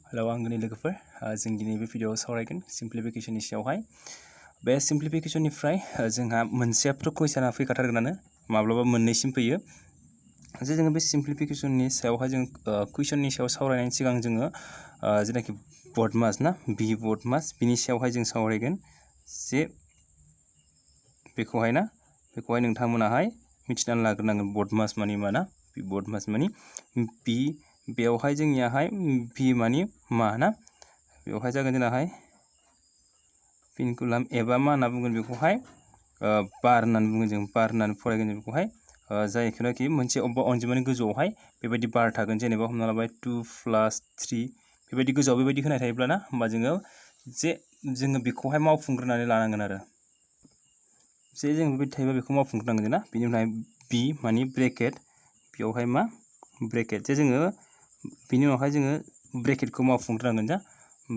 hello आंनि लोगोफोर जों दिनै बे भिडियोआव सावरायगोन सिम्प्लिफिकेशननि सायावहाय बे सिम्प्लिफिकेशननिफ्राय जोंहा मोनसेयाथ' कुइसना फैखाथारगोनानो माब्लाबा मोननैसिम फैयो जे जोङो बे सिम्प्लिफिकेशननि सायावहाय जों कुइसननि सायाव सावरायनायनि सिगां जोङो जेनाखि बर्ड मास ना बि बर्ड मास बिनि सायावहाय जों सावरायगोन जे बेखौहाय नोंथांमोनाहाय मिथिनानै लाग्रोनांगोन बर्ड मास मानि मा ना बि बर्ड मास मानि बि बेवहाय जोंनियाहाय बि मानि मा ना बेवहाय जागोन जोंनाहाय पिनकुलाम एबा मा होनना बुंगोन बेखौहाय बार होननानै बुङो जों बार होननानै फरायगोन जों बेखौहाय जायखौनाखि मोनसे अबेबा अनजिमानि गोजौआवहाय बेबायदि बार थागोन जेनेबा हमना लाबाय 2 + 3 बेबायदि गोजौआव बेबायदि होनाय थायोब्ला ना होमबा जोङो बेखौहाय मावफुंग्रोनानै लानांगोन आरो जे जों बेबायदि थायोबा बेखौ मावफुंग्रोनांगोन ना बिनि उनावहाय बि मानि ब्रेकेट बेवहाय मा ब्रेकेट जे जोङो बिनि उनावहाय जोङो ब्रेकेटखौ मावफुंग्रोनांगोन जा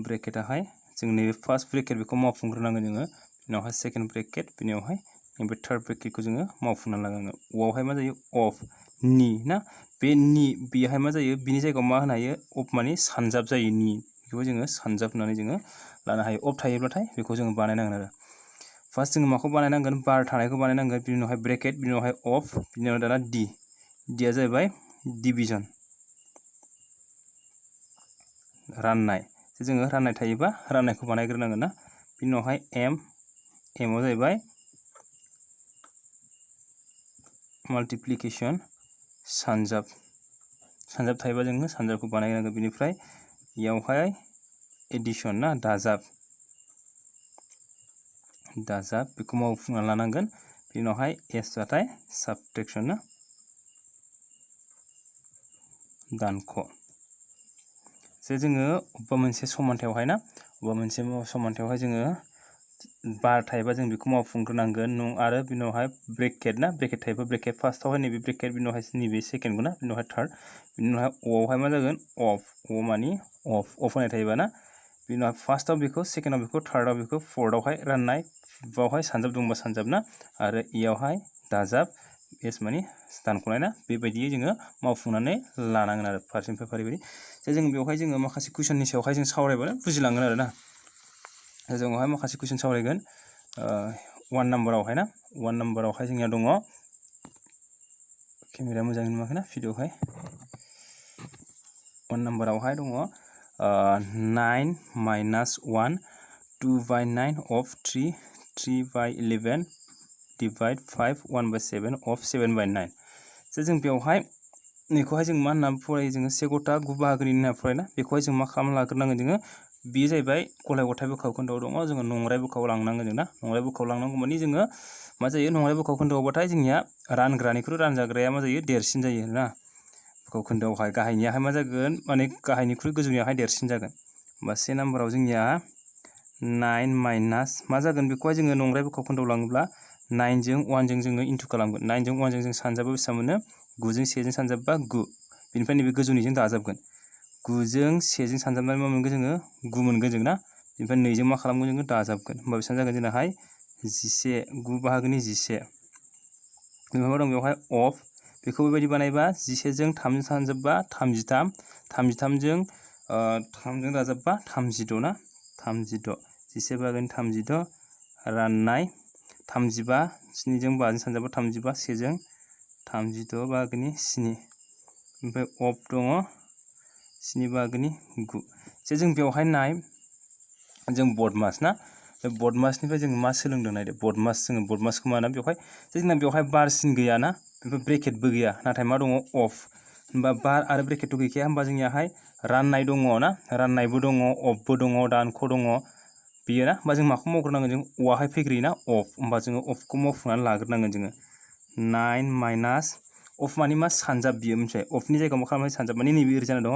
ब्रेकेटाहाय जों नैबे फार्स्ट ब्रेकेट बेखौ मावफुंग्रोनांगोन जोङो उनावहाय सेकेन्ड ब्रेकेट बिनि उनावहाय नैबे थार्ड ब्रेकेटखौ जोङो मावफुंनानै लानांगोन अआवहाय मा जायो अफ नि ना बे नि बेहाय मा जायो बिनि जायगायाव मा होनो हायो अफ माने सानजाब जायो नि बेखौ जोङो सानजाब होननानै जोङो लानो हायो अफ थायोब्लाथाय बेखौ जोङो बानायनांगोन आरो फार्स्ट जोङो माखौ बानायनांगोन बार थानायखौ बानायनांगोन बिनि उनावहाय ब्रेकेट बिनि उनावहाय अफ बिनि उनाव दाना डि डिया जाहैबाय डिभिजन राननाय जोङो राननाय थायोबा राननायखौ बानायग्रोनांगोन ना बिनि उनावहाय एमआव जाहैबाय माल्टिप्लिकेशन सानजाब थायोबा जोङो सानजाबखौ बानायनांगोन बिनिफ्राय इयावहाय एडिशन ना दाजाब बेखौ मावफुंना लानांगोन बिनि उनावहाय एस जाथाय साबट्रेक्शन ना दानख' जे जोङो अबेबा मोनसे समानथायावहाय जोङो बार थायोबा जों बेखौ मावफुंग्रोनांगोन आरो बिनि उनावहाय ब्रेकेट ना ब्रेकेट थायोबा ब्रेकेट फार्स्टआवहाय नैबे ब्रेकेट बिनि उनावहाय नैबे सेकेन्डखौ ना बिनि उनावहाय थार्ड बिनि उनावहाय अआवहाय मा जागोन अफ मानि अफ होनाय थायोबा ना बिनि उनावहाय फार्स्टआव बेखौ सेकेन्डआव बेखौ थार्डआव बेखौ फर्थआवहाय राननाय बावहाय सानजाब दंबा सानजाब ना आरो इयावहाय दाजाब एस मानि दानख'नाय ना बेबायदियै जोङो मावफुंनानै लानांगोन आरो फारसेनिफ्राय फारिबायदि जे जों बेवहाय जोङो माखासे कुइसननि सायावहाय जों सावरायबानो बुजिलांगोन आरो ना जोङोहाय माखासे कुइसन सावरायगोन 1 नाम्बारावहाय ना 1 नाम्बारावहाय जोंनिया दङ केमेराया मोजाङै नुवाखै ना भिडिअ'हाय 1 नाम्बारावहाय दङ 9 - 1 2/9 of 3 3/11 divide 5 1/7 of 7/9 जे जों बेवहाय नैखौहाय जों मा होनना फरायो जोङो से गथा 9 बाहागोनि होनना फरायना बेखौहाय जों मा खालामना लाग्रोनांगोन जोङो बेयो जाहैबाय गलाय गथाय बोखाव खोन्दोआव दङ जोङो नंराय बोखाव लांनांगोन जों ना नंराय बोखाव लांनांगौ माने जोङो मा जायो नंराय बोखाव खोन्दोआवबाथाय जोंनिया रानग्रानिख्रुइ रानजाग्राया मा जायो देरसिन जायो ना बोखाव खोन्दोआवहाय गाहायनियाहाय मा जागोन माने गाहायनिख्रुइ गोजौनियाहाय देरसिन जागोन होमबा से नाम्बाराव जोंनिया 9 माइनास मा जागोन बेखौहाय जोङो नंराय बोखाव खोन्दोआव लाङोब्ला 9 जों 1 जों जोङो इन्टु खालामगोन 9 जों 1 जों जों सानजाबा बेसेबां मोनो 9 जों 1 जों सानजाबा 9 बेनिफ्राय नैबे गोजौनिजों दाजाबगोन 9 जों 1 जों सानजाबनानै मा मोनगोन जोङो 9 मोनगोन जों ना बेनिफ्राय 2 जों मा खालामगोन जोङो दाजाबगोन होमबा बेसेबां जागोन जोंनाहाय 11 9 बाहागोनि 11 बेनिफ्राय मा दं बेवहाय अफ बेखौ बेबायदि बानायबा 11 जों 3 जों सानजाबबा 33 33 जों 3 जों दाजाबबा 36 ना 36 11 बाहागोनि 36 राननाय 35 7 जों 5 जों सानजाबा 35 1 जों 36 बाहागोनि 7 ओमफ्राय अफ दङ 7 बाहागोनि 9 जे जों बेवहाय नाय जों बर्ड मास ना बे बर्ड मासनिफ्राय जों मा सोलोंदों नायदो बर्ड मास जोङो बर्ड मासखौ मा ना बेवहाय जोंना बेवहाय बारसिन गैया ना बेनिफ्राय ब्रेकेटबो गैया नाथाय मा दङ अफ होनबा बार आरो ब्रेकेटथ' गैखाया होनबा जोंनियाहाय राननाय दङ ना राननायबो दङ अफबो दङ दानख' दङ बेयो ना होनबा जों माखौ मावग्रोनांगोन जों औवाहाय फैग्रोयोना अफ होनबा जोङो अफखौ मावफुंनानै लाग्रोनांगोन जोङो 9 माइनास अफ मानि मा सानजाब बियो मोनसे अफनि जायगायाव मा खालामनाय सानजाब मानि नैबे ओरै जाना दङ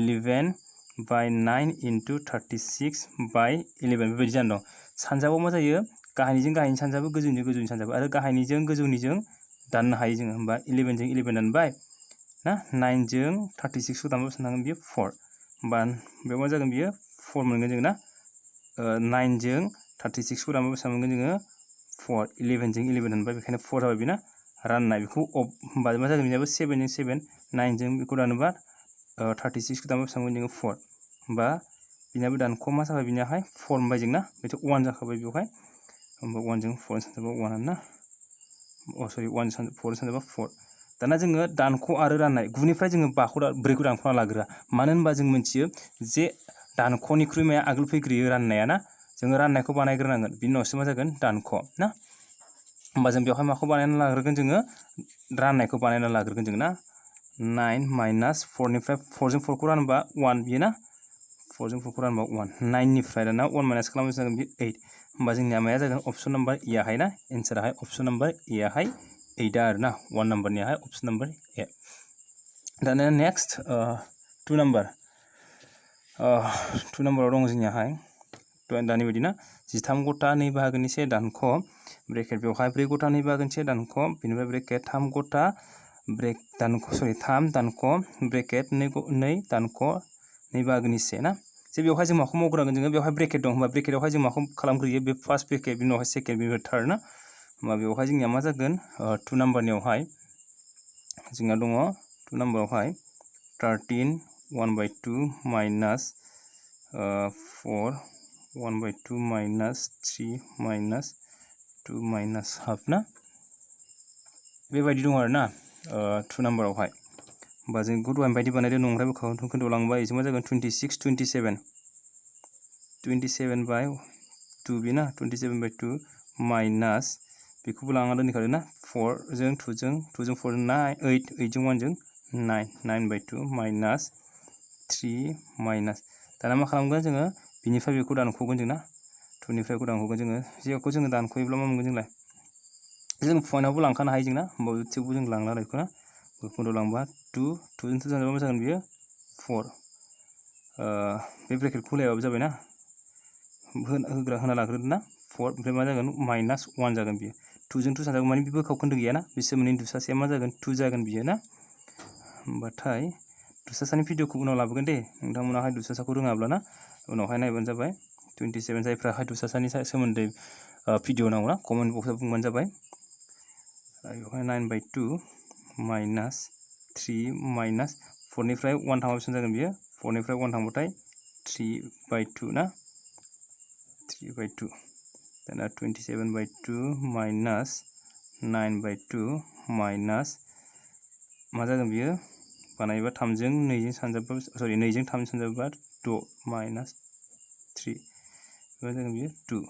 11/9 * 36/11 बेबायदि जाना दं सानजाबाव मा जायो गाहायनिजों गाहायनि सानजाबो गोजौनिजों गोजौनि सानजाबो आरो गाहायनिजों गोजौनिजों दाननो हायो जोङो होनबा 11 जों 11 दानबाय ना 9 जों 36 खौ दानबा बेसेबां थांगोन बियो 4 होनबा बेयाव मा जागोन बियो 4 मोनगोन जों ना 9 जों 36 खौ दानबा बेसेबां मोनगोन जोङो 4 11 जों 11 दानबाय बेखायनो 4 जाबाय बेना राननाय बेखौ होनबा मा जागोन बेनाबो 7 जों 7 9 जों बेखौ दानोबा 36 खौ दानबा बेसेबां मोनगोन जोङो 4 होमबा बिनाबो दानख' मा जाबाय बिनियाहाय 4 मोनबाय जोंना बेथ' 1 जाखाबाय बेवहाय होमबा 1 जों 4 सानजाबा 1 ना सरि 1 4 सानजाबा 4 दाना जोङो दानख' आरो राननाय 9 निफ्राय जोङो 4 खौ दानख'ना लाग्रोआ मानो होनबा जों मिथियो जे दानख'निख्रुइ माया आगोल फैग्रोयो राननाया ना जोङो राननायखौ बानायग्रोनांगोन बिनि उनावसो मा जागोन दानख' ना होमबा जों बेवहाय माखौ बानायना लाग्रोगोन जोङो राननायखौ बानायना लाग्रोगोन जों ना 9 माइनास 4 निफ्राय 4 जों 4 खौ रानबा 1 बियो ना 4 जों 4 खौ रानबा 1 9 निफ्राय दाना 1 माइनास खालामनो जागोन बि 8 होमबा जोंनिया माया जागोन अपसन नम्बर ए आहाय ना एन्साराहाय अपसन नम्बर ए आहाय 8 आरो ना 1 नम्बरनियाहाय अपसन नम्बर ए दाना नेक्स्ट 2 नम्बर 2 नम्बराव दङ जोंनियाहाय दानि बायदि ना 13 गथा 2 बाहागोनि से दानख' ब्रेकेट बेवहाय 4 गथा 2 बाहागोनि से दानख' बेनिफ्राय ब्रेकेट 3 गथा ब्रेक दानख' सरि 3 दानख' ब्रेकेट 2 दानख' 2 बाहागोनि से ना जे बेवहाय जों माखौ मावग्रोनांगोन जोङो बेवहाय ब्रेकेट दं होमबा ब्रेकेटआवहाय जों माखौ खालामग्रोयो बे फार्स्ट ब्रेकेट बिनि उनावहाय सेकेन्ड बिनिफ्राय थार्ड ना होमबा बेवहाय जोंनिया मा जागोन 2 नम्बरनियावहाय जोंना दङ 2 नम्बरावहाय 13 1/2 minus 4 1/2 minus 3 minus 2 minus half ना बेबायदि दं आरो ना 2 नम्बरावहाय होमबा जों गुड वान बायदि बानायदों नंग्रा बेखौ खोन्थालांबाय एसे मा जागोन 26 27/2 बेना 27/2 माइनास बेखौबो लांना दोनखादों ना 4 जों 2 जों 4 जों 9 8 8 जों 1 जों 9 9/2 माइनास 3 माइनास दाना मा खालामगोन जोङो बिनिफ्राय बेखौ दानख'गोन जों ना 2 निफ्राय बेखौ दानख'गोन जोङो जेखौ जोङो दानख'योब्ला मा मोनगोन जोंलाय जों पइन्टआवबो लांखानो हायो जों ना होमबा थेवबो जों लांला बेखौ ना बेखौ लांबा 2 2 जों जायोबा मा जागोन बियो 4 बे ब्रेकेटखौ लायाबाबो जाबाय ना होना लाग्रोदो ना 4 ओमफ्राय मा जागोन माइनास 1 जागोन बियो 2 जों 2 सानजागोन माने बे बोखाव खोन्दो गैया ना बिसोर मोननै दुसासेया मा जागोन 2 जागोन बियो ना होमबाथाय दुसासानि भिडिअखौ उनाव लाबोगोन दे नोंथांमोनाहाय दुसासाखौ रोङाब्ला ना उनावहाय नायबानो जाबाय 27 जायफ्राहाय दुसासानि सोमोन्दै भिडिअ नांगौ ना कमेन्ट बक्सआव बुंबानो जाबाय बेवहाय 9/2 माइनास 3 माइनास 4 निफ्राय 1 थांबा बेसेबां जागोन बियो 4 निफ्राय 1 थांबाथाय 3/2 ना 3/2 दाना 27/2 माइनास 9/2 माइनास मा जागोन बियो बानायबा 3 जों 2 जों सानजाबा सरि 2 जों 3 सानजाबा 6 माइनास 3 मा जागोन बियो 2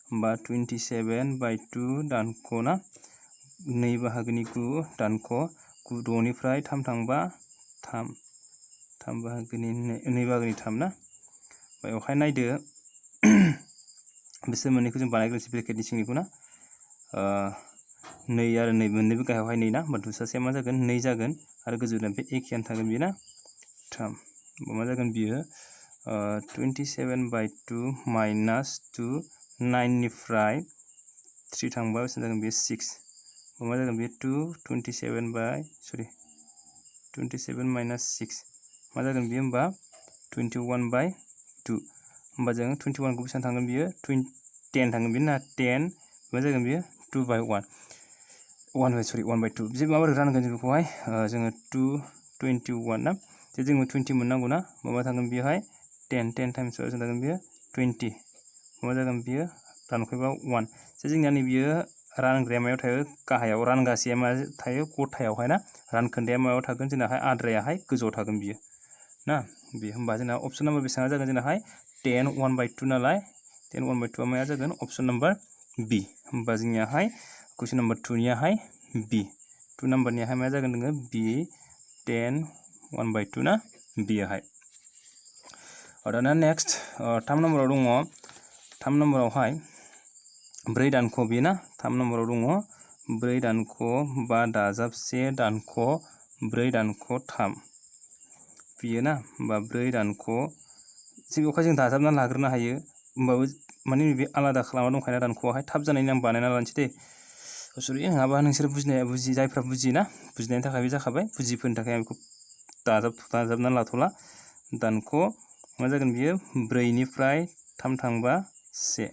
होमबा 27/2 दानख' ना 2 बाहागोनि 9 दानख' 6 निफ्राय 3 थांबा 3 बाहागोनि 2 बाहागोनि 3 ना बेवहाय नायदो बिसोर मोननैखौ जों बानायग्रोनोसै ब्रेकेटनि सिंनिखौ ना 2 आरो 2 मोननैबो गाहायावहाय 2 ना होमबा दुसासेया मा जागोन 2 जागोन आरो गोजौनिया बे एखेयानो थागोन बियो ना 3 होमबा मा जागोन बियो 27/2 माइनास 2 9 निफ्राय 3 थांबा बेसेबां जागोन बेयो 6 मा जागोन बेयो 27 माइनास 6 मा जागोन बेयो होमबा 21/2 होमबा जों 21 खौ बेसेबां थांगोन बियो 10 थांगोन बियो ना 10 मा जागोन बियो 2/1 1/2 जे माबोरै रानगोन जों बेखौहाय जोङो 21 ना जे जोङो 20 मोननांगौ ना मा थांगोन बेयावहाय 10 टाइम्स बेसेबां जागोन बियो 20 मा जागोन बियो दानख'योबा 1 जे जोंनिया नैबियो रानग्राया मायाव थायो गाहायाव रानगासेया मा थायो गथायावहाय ना रानखोन्दाया मायाव थागोन जोंनाहाय आद्रायाहाय गोजौआव थागोन बियो ना बे होमबा जोंना अपसन नम्बर बेसेबां जागोन जोंनाहाय 10 1/2 नालाय 10 1/2 माया जागोन अपसन नम्बर बी होमबा जोंनियाहाय कुइसन नम्बर 2 नियाहाय बी 2 नम्बरनियाहाय माया जागोन नोङो बी 10 1/2 ना बियाहाय दाना नेक्स्ट 3 नम्बराव दङ 3 नम्बरावहाय 4 दानख' बियो ना 3 नम्बराव दङ 4 दानख' बा दाजाब 1 दानख' 4 दानख' 3 बियो ना होमबा 4 दानख' जे बेवहाय जों दाजाबना लाग्रोनो हायो होमबाबो माने बे आलादा खालामना दंखायोना दानख'आवहाय थाब जानायनि आं बानायना लानोसै दे सरि नङाबा नोंसोर जायफ्रा बुजियोना बुजिनायनि थाखाय बे जाखाबाय बुजिफोरनि थाखाय आं बेखौ दाजाबना लाथ'ला दानख' मा जागोन बियो 4 निफ्राय 3 थांबा 1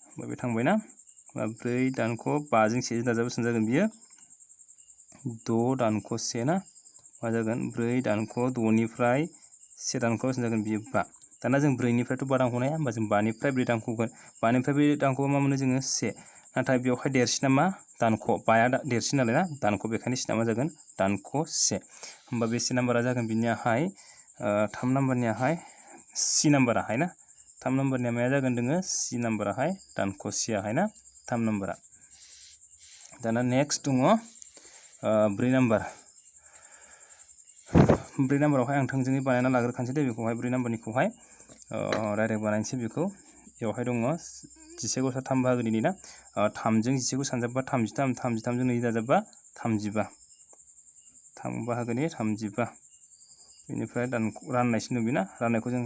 होमबा बे थांबाय ना 4 दानख' 5 जों 1 दाजाबा बेसेबां जागोन बियो 6 दानख' 1 ना मा जागोन 4 दानख' 6 निफ्राय 1 दानख' बेसेबां जागोन बियो 5 दाना जों 4 निफ्रायथ' 5 दानख'नो हाया होमबा जों 5 निफ्राय 4 दानख'गोन 5 निफ्राय 4 दानख'बा मा मोनो जोङो 1 नाथाय बेवहाय देरसिना मा दानख' 5 आ देरसिन नालाय ना दानख' बेखायनो सिना मा जागोन दानख' 1 होमबा बेसे नाम्बारा जागोन बिनियाहाय 3 नाम्बारनियाहाय C नाम्बाराहाय ना 3 नाम्बारनिया माया जागोन दोङो C नाम्बाराहाय दानख' C आहाय ना 3 नाम्बारा दाना नेक्स्ट दङ 4 नाम्बार 4 नाम्बारावहाय आं थोंजोङै बानायना लाग्रोखानोसै दे बेखौहाय 4 नाम्बारनिखौहाय डाइरेक्ट बानायनोसै बेखौ बेवहाय दङ 11 गसा 3 बाहागोनि ना 3 जों 11 खौ सानजाबबा 33 33 जों 2 दाजाबबा 35 3 बाहागोनि 35 बेनिफ्राय राननायसिन नुयो ना राननायखौ जों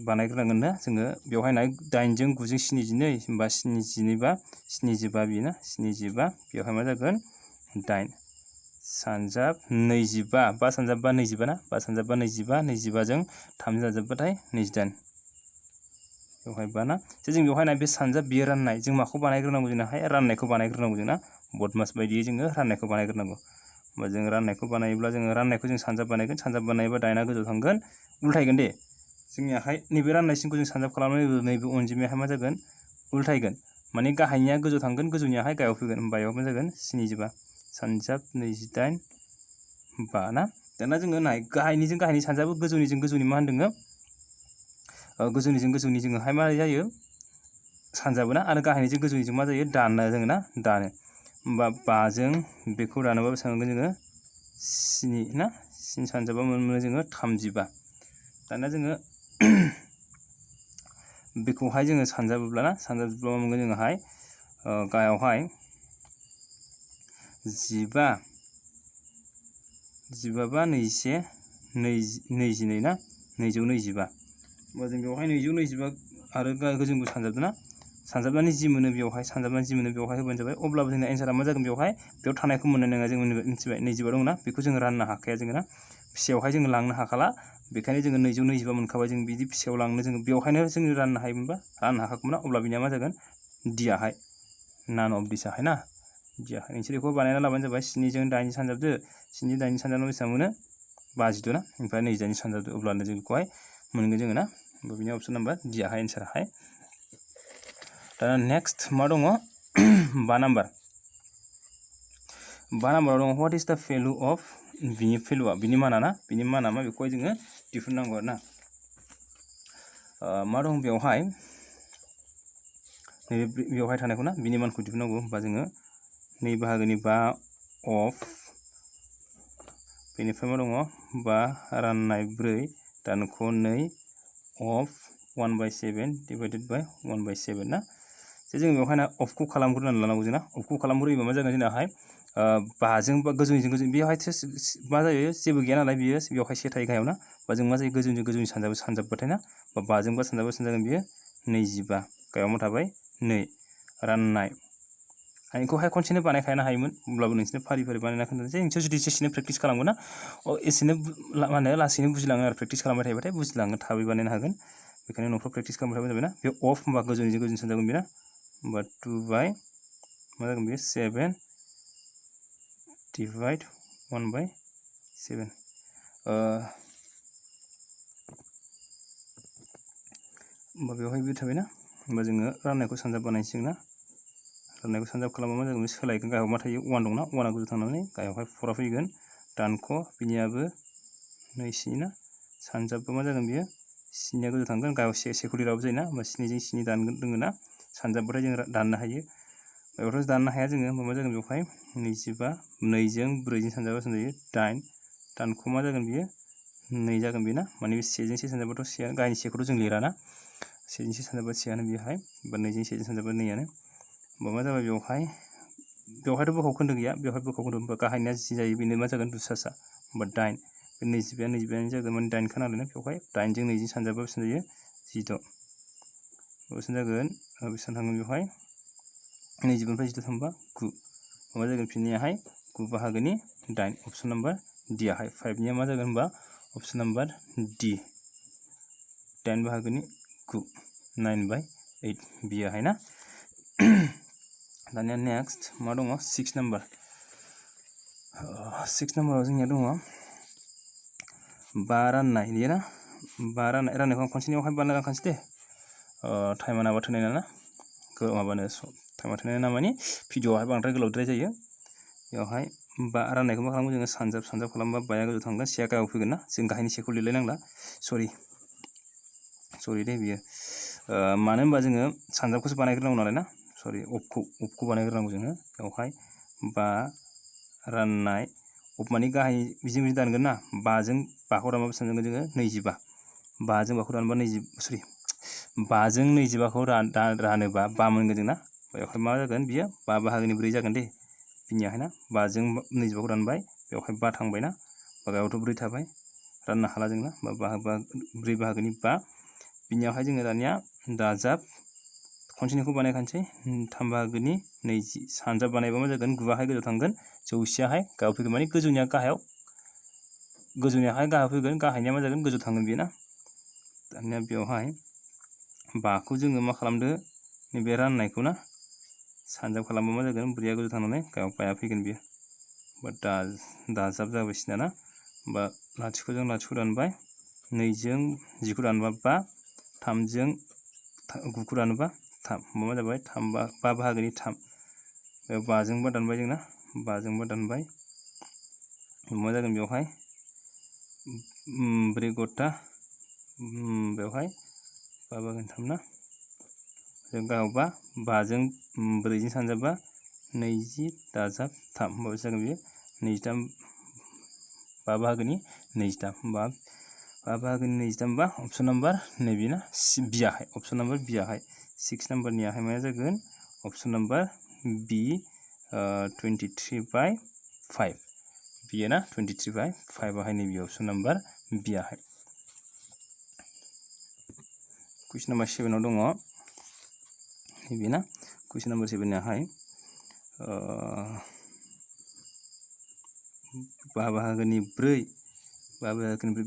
बानायग्रोनांगोन ना जोङो बेवहाय नाय 8 जों 9 जों 72 होमबा 72 बा 75 बियो ना 75 बेवहाय मा जागोन 8 सानजाब 25 बा सानजाबबा 25 ना 5 सानजाबबा 25 25 जों 3 जाजाबबाथाय 28 बेवहाय बा ना जों बेवहाय नाय बे सानजाब बियो राननाय जों माखौ बानायग्रोनांगौ जोंनाहाय राननायखौ बानायग्रोनांगौ जोंना बदमास बायदियै जोङो राननायखौ बानायग्रोनांगौ होमबा जों राननायखौ बानायोब्ला जोङो राननायखौ जों सानजाब बानायगोन सानजाब बानायबा 8 आ गोजौआव थांगोन उल्थायगोन दे जोंनियाहाय नैबे राननायसिमखौ जों सानजाब खालामनाय नैबे अनजिमायाहाय मा जागोन उल्थायगोन माने गाहायनिया गोजौ थांगोन गोजौनियाहाय गाहायाव फैगोन होमबा बेयाव मा जागोन 75 सानजाब 28 बा ना दाना जोङो नाय गाहायनिजों गाहायनि सानजाबो गोजौनिजों गोजौनि मा होनदोङो गोजौनिजों गोजौनि जोङोहाय मा जायो सानजाबो ना आरो गाहायनिजों गोजौनिजों मा जायो दानो जोङो ना दानो होमबा 5 जों बेखौ दानोबा बेसेबां मोनगोन जोङो 7 ना 7 सानजाबा मोनो जोङो 35 दाना जोङो बेखौहाय जोङो सानजाबोब्ला ना सानजाबोब्ला मा मोनगोन जोङोहाय गाहायावहाय 15 बा 21 22 ना 225 होमबा जों बेवहाय 225 आरो गोजौखौ सानजाबदों ना सानजाबनानै जि मोनो बेवहाय सानजाबनानै जि मोनो बेवहाय होबानो जाबाय अब्लाबो जोंना एन्सारा मा जागोन बेवहाय थानायखौ मोननाय नङा जों मिथिबाय 25 दं ना बेखौ जों राननो हाखाया जोङो ना फिसायावहाय जों लांनो हाखाला बेखायनो जोङो 225 मोनखाबाय जों बिदि फिसायाव लांनो जोङो बेवहायनो जों राननो हायोमोनबा राननो हाखागौमोन अब्ला बिनिया मा जागोन डियाहाय नान अफ दिस आहाय ना डियाहाय नोंसोर बेखौ बानायना लाबानो जाबाय 7 जों 8 सानजाबदो 7 जों 8 सानजाबनायाव बेसेबां मोनो 52 ना ओमफ्राय 28 सानजाबदो अब्लानो जों बेखौहाय मोनगोन जोङो ना होमबा बिनि अपसन नाम्बार डियाहाय एन्साराहाय दाना नेक्स्ट मा दङ 5 नाम्बार 5 नाम्बाराव दङ व्हाट इज द भेलु अफ बिनि भेलुआ बिनि माना ना बिनि माना मा बेखौहाय जोङो दिहुननांगौ आरो ना मा दं बेवहाय नैबे बेवहाय थानायखौ ना बिनि मानखौ दिहुननांगौ होमबा जोङो नै बाहागोनि 5 अफ बेनिफ्राय मा दङ 5 राननाय 4 दानख' 2 अफ 1/7 डिवाइडेड बाय 1/7 ना जों बेवहाय ना अफखौ खालामग्रोनानै लानांगौ जोंना अफखौ खालामग्रोयोबा मा जागोन जोंनाहाय 5 जों बा गोजौनिजों गोजौ बेवहाय मा जायो जेबो गैया नालाय बियो बेवहाय से थायो गाहायाव ना बा जों मा जायो गोजौनिजों गोजौनि सानजाबबाथाय ना बा 5 जों बा सानजाबा जागोन बियो 25 गाहायाव मा थाबाय 2 राननाय आं बेखौहाय खनसेनो बानायखानो हायोमोन अब्लाबो नोंसोरनो फारि फारि बानायना खोन्थानोसै नोंसोर जुदि जेसेनो प्रेक्टिस खालामगोन ना एसेनो मा होनो लासैनो बुजिलाङो आरो प्रेक्टिस खालामबाय थायोबाथाय बुजिलाङो थाबै बानायनो हागोन बेखायनो न'फ्राव प्रेक्टिस खालामबाय थाबानो जाबाय ना बे अफ होमबा गोजौनिजों गोजौनि सानजागोन बेना होमबा 2 बाय मा जागोन बेयो 7 डिवाइड 1/7 होमबा बेवहाय बे थाबायना होमबा जोङो राननायखौ सानजाब बानायसिगोन ना राननायखौ सानजाब खालामबा मा जागोन सोलायगोन गाहायाव मा थायो 1 दंना 1आ गोजौ थांनानै गाहायावहाय 4आ फैगोन दानख' बिनियाबो 2 7 ना सानजाबबा मा जागोन बियो 7आ गोजौ थांगोन गाहायाव सेखौ लिराबो जायोना होमबा 7 जों 7 दानगोन दोङो ना सानजाबबाथाय जों दाननो हायो बेवहायथ' दाननो हाया जोङो होमबा मा जागोन बेवहाय 25 2 जों 4 जों सानजाबा जायो 8 दानख' मा जागोन बियो 2 जागोन बेना माने बे 1 जों 1 सानजाबाथ' 1 गाहायनि 1खौथ' जों लिराना 1 जों 1 सानजाबा 1आनो बेवहाय बा 2 जों 1 जों सानजाबा 2आनो होमबा मा जाबाय बेवहायथ' बोखाव खोन्दो गैया बेवहाय बोखाव खोन्दो होमबा गाहायनिया जि जायो बेनो मा जागोन दुसासा होमबा 8 बे 25 जागोन माने 8 खा नालाय बेवहाय 8 जों 2 जों सानजाबा बेसेबां जायो 16 बेसेबां जागोन बेसेबां थांगोन बेवहाय 20 निफ्राय 16 थांबा 9 मा जागोन फिननियाहाय 9 बाहागोनि 8 अपसन नाम्बार डि आहाय 5 निया मा जागोन होनबा अपसन नाम्बार डि 10 बाहागोनि 9 9/8 बि आहाय ना दानिया नेक्स्ट मा दङ 6 नाम्बार 6 नाम्बाराव जोंनिया दङ बा राननाय ना बा राननायखौ आं खनसेनियावहाय बानायना लांखानोसै दे टाइमा नाबा थोनाय ना माबानो टाइमा थोनाय ना माने भिडिअआवहाय बांद्राय गोलावद्राय जायो बेवहाय बा राननायखौ मा खालामो जोङो सानजाब खालामबा बाया गोजौ थांगोन सेया गाहायाव फैगोन ना जों गाहायनि सेखौ लिरलायनांला सरि दे बियो मानो होनबा जोङो सानजाबखौसो बानायग्रोनांगौ नालाय ना सरि अफखौ बानायग्रोनांगौ जोङो बेवहाय बा राननाय अफ माने गाहाय बिजों दानगोन ना बाजों बाखौ दानबा बेसेबां जागोन जोङो 25 बाजों बाखौ दानबा 5जों 25खौ रानोबा 5 मोनगोन जोंना बेवहाय मा जागोन बियो 5 बाहागोनि 4 जागोन दे बिनियाहाय ना 5जों 25खौ दानबाय बेवहाय 5 थांबाय ना बागायावथ' 4 थाबाय राननो हाला जोंना 4 बाहागोनि 5 बिनियावहाय जोङो दानिया दाजाब खनसेनिखौ बानायखानोसै 3 बाहागोनि 20 सानजाब बानायबा मा जागोन 9 गोजौ थांगोन 100याहाय गाहायाव फैगोन माने गोजौनिया गाहायाव गोजौनियाहाय गाहायाव फैगोन गाहायनिया मा जागोन गोजौ थांगोन बियो ना दानिया बेवहाय 5खौ जोङो मा खालामदो नैबे राननायखौ ना सानजाब खालामबा मा जागोन 4 गोजौ थांनानै गाहायाव बाया फैगोन बियो बा दाजाब जाबायसिना ना बा लाथिख'जों लाथिख' दानबाय 2जों 10खौ दानबा 5 3जों 9खौ दानोबा 3 मा जाबाय 5 बाहागोनि 3 बेयाव 5जों 5 दानबाय जोंना 5जों 5 दानबाय मा जागोन बेवहाय 4 गथा बेवहाय 5 बाहागोनि 3 ना जों गाहायाव 5जों 4जों सानजाबा 20 दाजाब 3 होमबा जागोन बेयो 23 5 बाहागोनि 23 होमबा 5 बाहागोनि 23 बा अपसन नाम्बार नैबे ना बियाहाय अपसन नाम्बार बियाहाय 6 नाम्बारनियाहाय मा जागोन अपसन नाम्बार बि 23/5 बियो ना 23/5 बाहाय नैबे अपसन नाम्बार बियाहाय कुइसन नाम्बार 7 आव दङ नैबे ना कुइसन नाम्बार 7 नियाहाय 5 बाहागोनि 4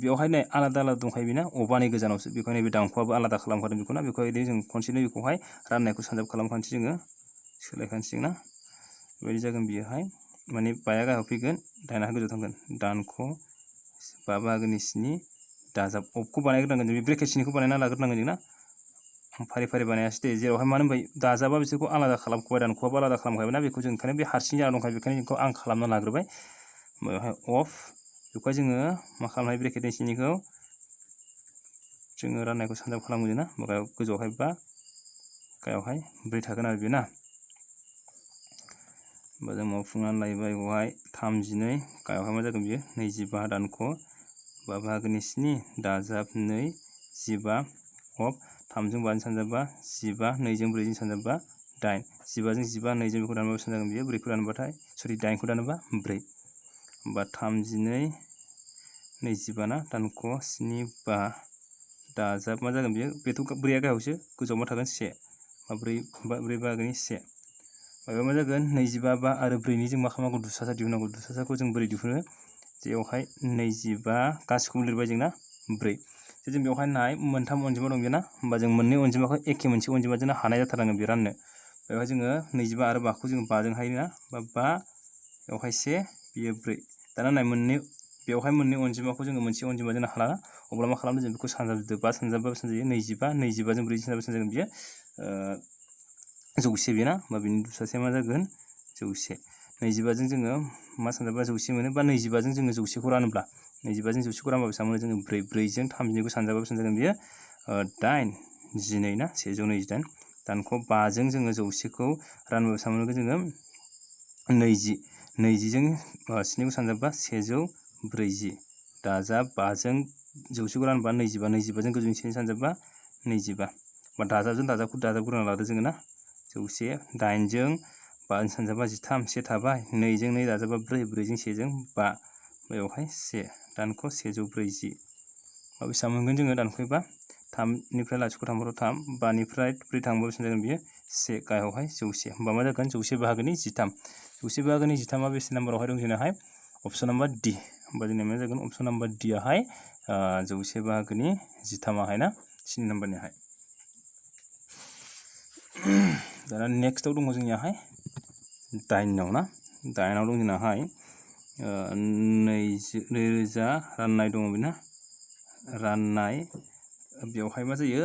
बेवहाय नै आलादा दंखायो बेना अबानि गोजानावसो बेखौ नैबे दांख'आबो आलादा खालामखादों बेखौ ना बेखौ जों खनसेनो बेखौहाय राननायखौ सानजाब खालामखानोसै जोङो सोलायखानोसै ना बेबायदि जागोन बियोहाय माने बाया गाहायाव फैगोन दाइना गोजौ थांगोन दानख' 5 बाहागोनि 7 दाजाब अफखौ बानायग्रोनांगोन जों बे ब्रेकेट सिनिखौ बानायना लाग्रोनांगोन जों ना आं फारि बानायासै दे जेरावहाय मानो होनबाय दाजाबा बिसोरखौ आलादा खालामखाबाय दानख'आबो आलादा खालामखाबाय ना बेखौ जों ओंखायनो बे हारसिं जाना दंखायो बेखायनो बेखौ आं खालामना लाग्रोबाय बेवहाय अफ बेखौहाय जोङो मा खालामनो हायो ब्रेकेटनि सिनिखौ जोङो राननायखौ सानजाब खालामगोन ना गाहायाव गोजौआवहाय 5 गाहायावहाय 4 थागोन आरो बेना होमबा जों मावफुंनानै लायोबाय बेवहाय 32 गाहायावहाय मा जागोन बियो 25 दानख' 5 बाहागोनि 7 दाजाब 2 15 अफ 3जों 5जों सानजाबा 15 2जों 4जों सानजाबा 8 15जों 15 2जों बेखौ दानबा बेसेबां जागोन बियो 4खौ दानबाथाय सरि 8खौ दानोबा 4 होमबा 32 25 ना दानख' 7 5 दाजाब मा जागोन बियो बेथ' 4आ गाहायावसो गोजौआव मा थागोन 1 4 बाहागोनि 1 माबा मा जागोन 25 5 आरो 4नि जों मा खालामनांगौ दुसासा दिहुननांगौ दुसासाखौ जों बोरै दिहुनो जेयावहाय 25 गासिखौबो लिरबाय जोंना 4 जों बेवहाय नाय मोनथाम अनजिमा दं बेना होमबा जों मोननै अनजिमाखौ एखे मोनसे अनजिमाजोंनो हानाय जाथारनांगोन बे राननो बेवहाय जोङो 25 आरो 5खौ जों 5जों हायो ना बा 5 बेवहाय 1 बियो 4 दाना नाय बेवहाय मोननै अनजिमाखौ जोङो मोनसे अनजिमाजोंनो हाला अब्ला मा खालामदों जों बेखौ सानजाबदो 5 सानजाबा बेसेबां जायो 25 जों 4 सानजाबा बेसेबां जागोन बियो 100 बेना होमबा बिनि दुसासेया मा जागोन 100 25जों जोङो मा सानजाबा 100 मोनो बा 25जों जोङो 100खौ रानोब्ला 25जों 100खौ रानबा बेसेबां मोनो जोङो 4जों 32खौ सानजाबा बेसेबां जागोन बियो 8 12 ना 128 दानख' 5जों जोङो 100खौ रानबा बेसेबां मोनगोन जोङो 20 20जों 7खौ सानजाबा 140 दाजाब 5जों 100खौ रानबा 25 25जों गोजौनि 7 सानजाबा 25 बा दाजाबजों दाजाबखौ दाजाबग्रोना लादो जोङो ना 100 8जों 5जों सानजाबा 13 1 थाबाय 2जों 2 दाजाबा 4 4जों 1जों 5 बेवहाय 1 दानख' 140 बेसेबां मोनगोन जोङो दानख'योबा 3निफ्राय लाथिख' थांबाथ' 3 5निफ्राय 4 थांबा बेसेबां जागोन बियो 1 गाहायावहाय 100 होमबा मा जागोन 100 बाहागोनि 13 100 बाहागोनि 13आ बेसे नाम्बारावहाय दं जोंनाहाय अपसन नाम्बार डि होमबा जोंना मा जागोन अपसन नाम्बार डि आवहाय 100 बाहागोनि 13आवहाय ना 3 नाम्बारनिहाय दाना नेक्स्टआव दङ जोंनियाहाय 8 ना 8 दं जोंनाहाय 2000 राननाय दङ बेना राननाय बेवहाय मा जायो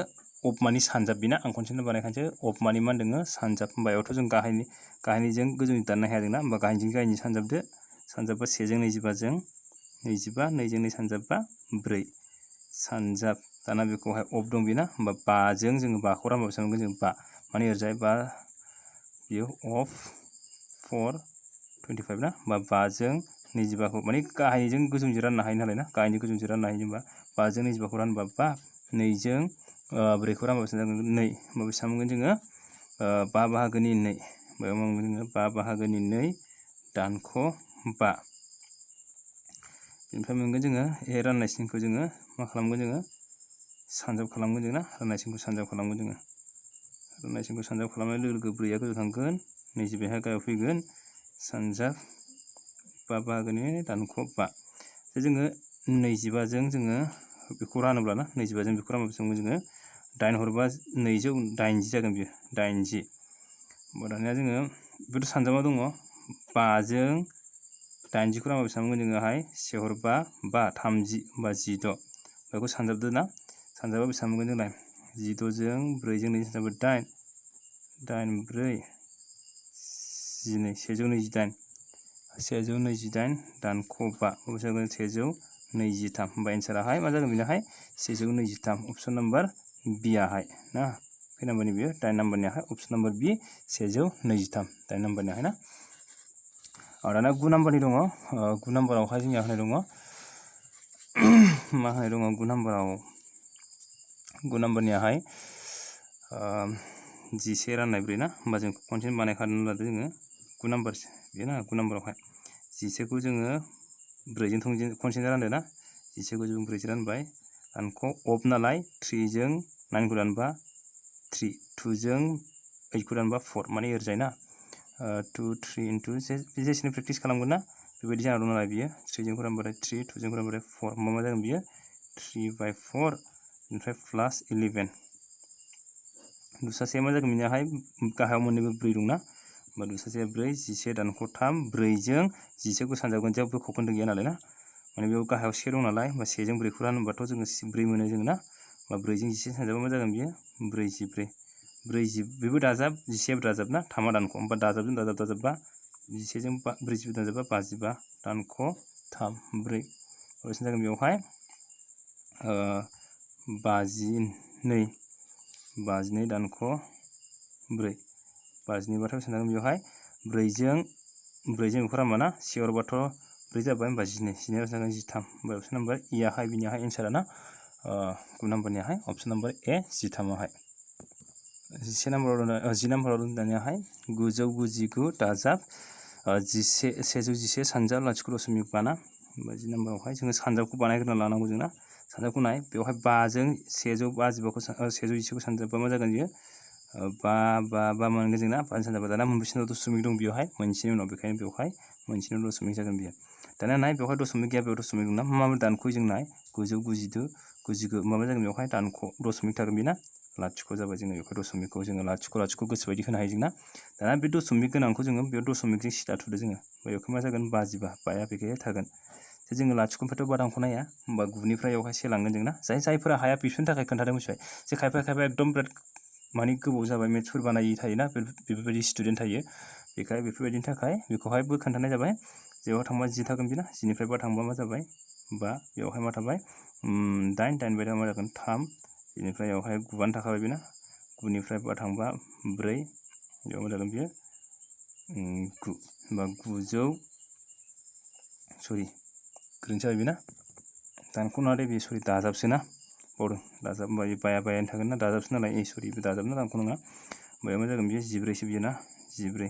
अफ मानि सानजाब बिना आं खनसेनो बानायखानोसै अफ मानि मा होनदों सानजाब होनबायावथ' जों गाहायनिजों गोजौनि दाननो हाया जोंना होमबा गाहायनिजों गाहायनि सानजाबदो सानजाबा 1 जों 25 जों 25 2 जों 2 सानजाबा 4 सानजाब दाना बेखौहाय अफ दं बेना होमबा 5 जों जोङो 5 खौ रानबा बेसेबां मोनगोन जों 5 माने ओरैजाय 5 बेयो अफ 4 25 ना होमबा 5 जों 25 खौ माने गाहायनिजों गोजौनिजों राननो हायो नालाय ना गाहायनि गोजौनिजों राननो हायो जेनेबा 5 जों 25 खौ रानबा 5 2 जों 4 खौ रानबा बेसेबां जागोन 2 होमबा बेसेबां मोनगोन जोङो 5 बाहागोनि 2 बेयाव मा मोनगोन जोङो 5 बाहागोनि 2 दानख' 5 बेनिफ्राय मोनगोन जोङो ए राननाय सिनखौ जोङो मा खालामगोन जोङो सानजाब खालामगोन जों ना राननाय सिनखौ सानजाब खालामगोन जोङो राननाय सिनखौ सानजाब खालामनाय लोगो लोगो 4 आ गोजौ थांगोन 25 गाहायाव फैगोन सानजाब 5 बाहागोनि दानख' 5 जोङो 25 जों जोङो बेखौ रानोब्ला ना 25 जों बेखौ रानोब्ला बेसेबां जोङो 8 हरबा 280 जागोन बियो 80 होमबा दानिया जोङो बेथ' सानजाबा दङ 5 जों 80 खौ रानबा बेसेबां मोनगोन जोङोहाय 1 हरबा 5 30 होमबा 16 बेखौ सानजाबदो ना सानजाबा बेसेबां मोनगोन जोंलाय 16 जों 4 जों 2 सानजाबा 8 8 4 12 128 दानख' 5 बेसेबां जागोन 123 होमबा एन्साराहाय मा जागोन बेनाहाय 123 अपसन नाम्बार बि आहाय ना खै नाम्बारनि बियो 8 नाम्बारनियाहाय अपसन नाम्बार बि 123 8 नाम्बारनियाहाय ना दाना 9 नाम्बारनि दङ 9 नाम्बारावहाय जोंनिया होनाय दङ मा होनाय दङ 9 नाम्बाराव 9 नाम्बारनियाहाय 11 राननाय 4 ना होमबा जों खनसेनो बानायखानानै लादो जोङो 9 नाम्बार बेयो ना 9 नाम्बारावहाय 11 खौ जोङो 4 जों खनसेनो रानदो ना 11 खौ जों 4 जों रानबाय दानख' अफ नालाय 3 जों 9 खौ रानबा 3 2 जों 8 खौ रानबा 4 माने ओरैजाय ना 2 3 इनटु जेसेनो प्रेक्टिस खालामगोन ना बेबायदि जाना दं नालाय बियो 3 जों रानबाथाय 3 2 जों रानबाथाय 4 होमबा मा जागोन बियो 3/4 ओमफ्राय प्लास 11 दुसासेया मा जागोन बेनियाहाय गाहायाव मोननैबो 4 दं ना होमबा दुसासेया 4 11 दानख' 3 4 जों 11 खौ सानजाबगोन जेराव खोन्दो गैया नालाय ना माने बेयाव गाहायाव 1 दं नालाय होमबा 1 जों 4 खौ रानोबाथ' जोङो 4 मोनो जों ना होमबा 4 जों 11 सानजाबा मा जागोन बियो 44 बेबो दाजाब 11 दाजाब ना 3 दानख' होमबा दाजाबजों दाजाबबा 11 जों 40 दाजाबा 55 दानख' 3 4 बेसेबां जागोन बेवहाय 52 दानख' 4 52 बाथाय बेसेबां जागोन बेवहाय 4 जों बेखौ रानबा ना 1 हरबाथ' 4 जाबाय होमबा 12 बेसेबां जागोन 13 होमबा अपसन नाम्बार इ आहाय बिनियाहाय एन्सारा ना 9 नाम्बारनियाहाय अपसन नाम्बार ए 13 आवहाय 10 नाम्बाराव दानियाहाय 999 दाजाब 111 सानजाब 0.5 ना होमबा 10 नाम्बारावहाय जोङो सानजाबखौ बानायग्रोना लानांगौ जोंना सानजाबखौ नाय बेवहाय 5 जों 111 खौ सानजाबा मा जागोन बियो 5 मोनगोन जोंना 5 सानजाबा दाना मोनबेसे दशमिक दं बेवहाय मोनसेनि उनाव बेखायनो बेवहाय मोनसेनि उनाव दशमिक जागोन बियो दाना नाय बेवहाय दशमिक गैया बेयाव दशमिक दं ना मा दानख' जों नाय 992 माबा जागोन बेवहाय दानख' दशमिक थागोन बेना 0 जाबाय जोङो बेवहाय दशमिकखौ जोङो 0 गोसोबायदि होनो हायो जोंना दाना बे दशमिक गोनांखौ जोङो बेयाव दशमिकजों सिदा थुदो जोङो बेवहाय मा जागोन 55 बाया बेखैहाय थागोन जोङो 0 निफ्रायथ' 5 दानख'नो हाया होमबा 9 निफ्राय बेवहाय 1 लांगोन जोंना जायफोरा हाया बिसोरनि थाखाय खोन्थादों मिथिबाय जे खायफा एकदम बिराद माने गोबाव जाबाय मेथ्सफोर बानायि थायोना बेफोरबायदि स्टुडेन्ट थायो बेफोरबायदिनि थाखाय बेखौहायबो खोन्थानाय जाबाय जेराव थांबा 10 थागोन बेना 10 निफ्राय 5 थांबा मा जाबाय 5 बेवहाय मा थाबाय 8 बाय मा जागोन 3 बेनिफ्राय बेवहाय 9 थाखाबाय बेना 9 निफ्राय 5 थांबा 4 बेयाव मा जागोन बियो 9 होमबा 900 गोरोन्थि जाबाय बेना दानख'नो हादे बे दाजाबसो ना बावदों दाजाब होमबा बायानो थागोन ना दाजाबसो नालाय बे दाजाब ना दानख' नङा होमबा मा जागोन बियो 14 सो बियो ना 14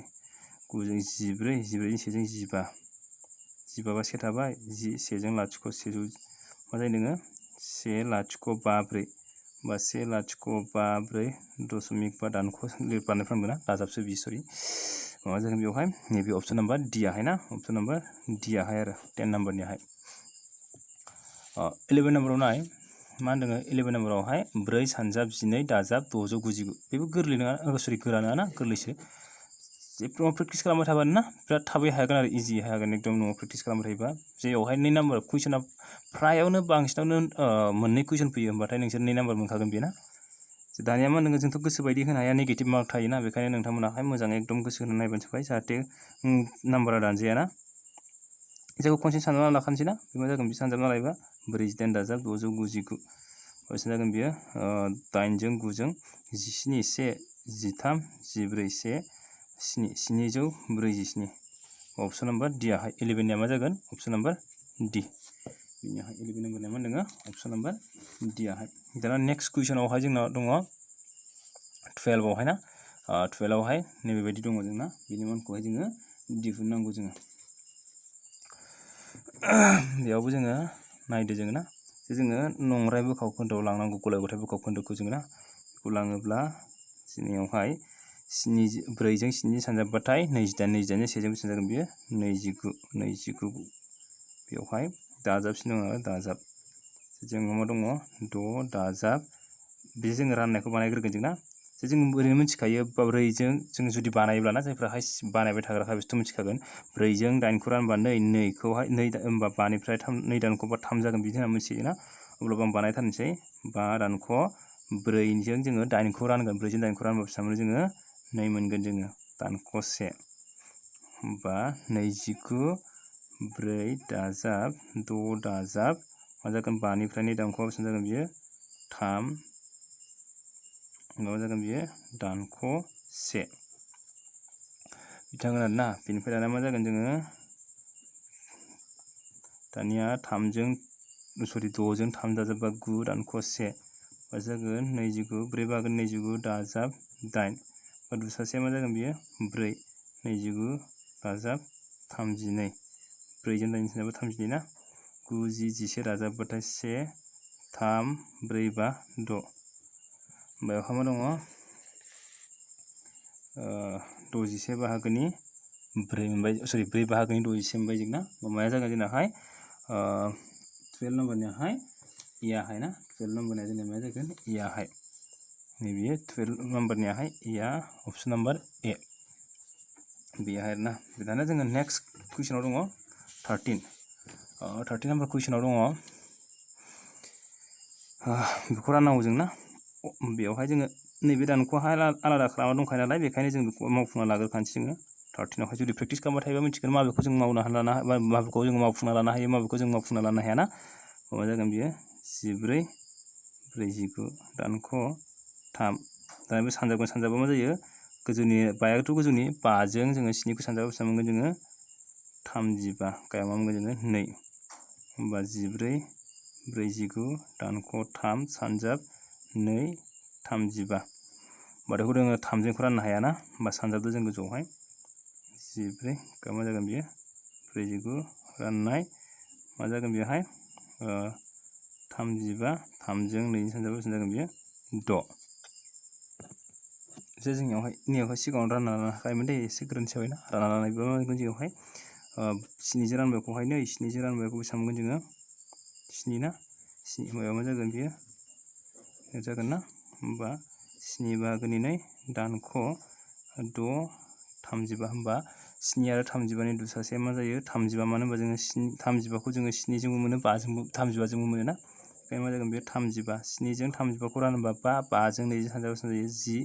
9 जों 14 14 जों 1 जों 15 बा 1 थाबाय 1 जों 0 मा जायो नोङो 1054 बा 1054 दशमिक बा दानख' लिरबानोफ्रामगोन ना दाजाबसो बि माबा जागोन बेवहाय नैबे अपसन नाम्बार डि आहाय ना अपसन नाम्बार डि आहाय आरो 10 नाम्बारनिहाय 11 नाम्बाराव नाय मा होनदों 11 नाम्बारावहाय 4 सानजाब 12 दाजाब 699 बेबो गोरलै नङा गोरा नङा ना गोरलैसो जेब्ला प्रेक्टिस खालामबाय थाबानो ना बिराद थाबै हागोन आरो इजि हागोन एकदम न'आव प्रेक्टिस खालामबाय थायोबा जेयावहाय 2 नाम्बार कुइसना फ्रायावनो बांसिनावनो मोननै कुइसन फैयो होनबाथाय नोंसोर 2 नाम्बार मोनखागोन बेना दानिया मा होनो जोंथ' गोसो बायदि होनो हाया नेगेटिभ मार्क थायोना बेखायनो नोंथांमोनाहाय मोजाङै एकदम गोसो होनानै नायबानो जाबाय जाहाथे नाम्बारा दानजायाना जायखौ खनसे सानना लाखानोसै ना बे मा जागोन बे सानजाबना लायोबा 48 दाजाब 699 बेसे जागोन बियो 8 जों 9 जों 17 1 13 14 1 7 747 ऑप्शन नंबर डी आहाय 11 निया मा जागोन ऑप्शन नंबर डी बिनिहाय 11 नम्बरनिया मा दङ ऑप्शन नंबर डी आहाय दाना नेक्स्ट क्वेश्चनावहाय जोंना दङ 12 आवहाय ना 12 आवहाय नैबे बायदि दङ जोंना बिनि मानखौहाय जोङो दिहुननांगौ जोङो बेयावबो जोङो नायदो जोङो ना जोङो नंराय बोखाव खोन्दोआव लांनांगौ गलाय गथाय बोखाव खोन्दोखौ जोङो ना बेखौ लाङोब्ला जोंनियावहाय 4 जों 7 सानजाबबाथाय 28 28 जों 1 जों बेसेबां जागोन बियो 29 बेवहाय दाजाबसिन दङ दाजाब जों मा दङ 6 दाजाब बे जोङो राननायखौ बानायग्रोगोन जों ना जों ओरैनो मिथिखायो 4 जों जों जुदि बानायोब्ला ना जायफ्राहाय बानायबाय थाग्राखा बिसोरथ' मिथिखागोन 4 जों 8 खौ रानबा 2 खौहाय 2 होनबा 5 निफ्राय 2 दानख'बा 3 जागोन बिदि होनना मिथियोना अब्लाबो आं बानायथारनोसै 5 दानख' 4 जों जोङो 8 खौ रानगोन 4 जों 8 खौ रानबा बेसेबां मोनो जोङो 2 मोनगोन जोङो दानख' 1 होमबा 29 4 दाजाब 6 दाजाब मा जागोन 5 निफ्राय 2 दानख'बा बेसेबां जागोन बियो 3 मा जागोन बियो दानख' 1 बिथांमोना ना बेनिफ्राय दाना मा जागोन जोङो दानिया 3 जों 6 जों 3 दाजाबबा 9 दानख' 1 मा जागोन 29 4 बाहागोन 29 दाजाब 8 बा दुसासेया मा जागोन बियो 4 29 दाजाब 32 4 जों 8 सानजाबा 32 ना 9 10 11 दाजाबबाथाय 1 3 4 बा 6 बेयावहा मा दङ 61 बाहागोनि 4 मोनबाय सरि 4 बाहागोनि 61 मोनबाय जोंना माया जागोन जोंनाहाय 12 नम्बरनियाहाय इयाहाय ना 12 नम्बरनिया जोंना माया जागोन इयाहाय नैबे 12 नम्बरनियाहाय इया ऑप्शन नम्बर ए बेहाय ना दाना जोङो नेक्स्ट क्वेश्चनाव दङ 13 नम्बर क्वेश्चनाव दङ बेखौ राननांगौ जों ना बेयावहाय जोङो नैबे दानखौहाय आलादा खालामना दंखायो नालाय बेखायनो जों बेखौ मावफुंना लाग्रोखानोसै जोङो 13 आवहाय जुदि प्रेक्टिस खालामबाय थायोबा मिथिगोन माबेखौ जों मावनो लानो माबेखौ जों मावफुंना लानो हायो माबेखौ जों मावफुंना लानो हाया ना मा जागोन बियो 14 49 दानख' 3 दाना बे सानजाबा मा जायो गोजौनि बायाथ' गोजौनि 5 जों जोङो 7 खौ सानजाबा बेसेबां मोनगोन जोङो 35 गाया मा मोनगोन जोङो 2 होमबा 14 49 दानख' 3 सानजाब 2 35 बाथौखौ जोङो 3 जों राननो हाया ना होमबा सानजाबदो जों गोजौआवहाय 14 गाया मा जागोन बियो 49 राननाय मा जागोन बेहाय 35 3 जों 2 सानजाबा बेसेबां जागोन बियो 6 जे जोंनियावहाय नैयावहाय सिगाङाव रानना लानो हाखायोमोन दे एसे गोरोन्थि जाबायना रानना लानायबा मा मोनगोन जोंनियावहाय 7 जों रानबायखौहाय 7 जों रानबायखौ बेसेबां मोनगोन जोङो 7 ना 7 मायाव मा जागोन बियो जागोन ना होमबा 7 बाहागोनि 2 दानख' 6 35 होमबा 7 आरो 35 नि दुसासेया मा जायो 35 मानो होनबा जोङो 35खौ जोङो 7 जोंबो मोनो 5 जोंबो 35 जोंबो मोनो ना ओंखायनो मा जागोन बे 35 7 जों 35खौ रानोबा 5 जों 2 जों सानजाबा जायो 10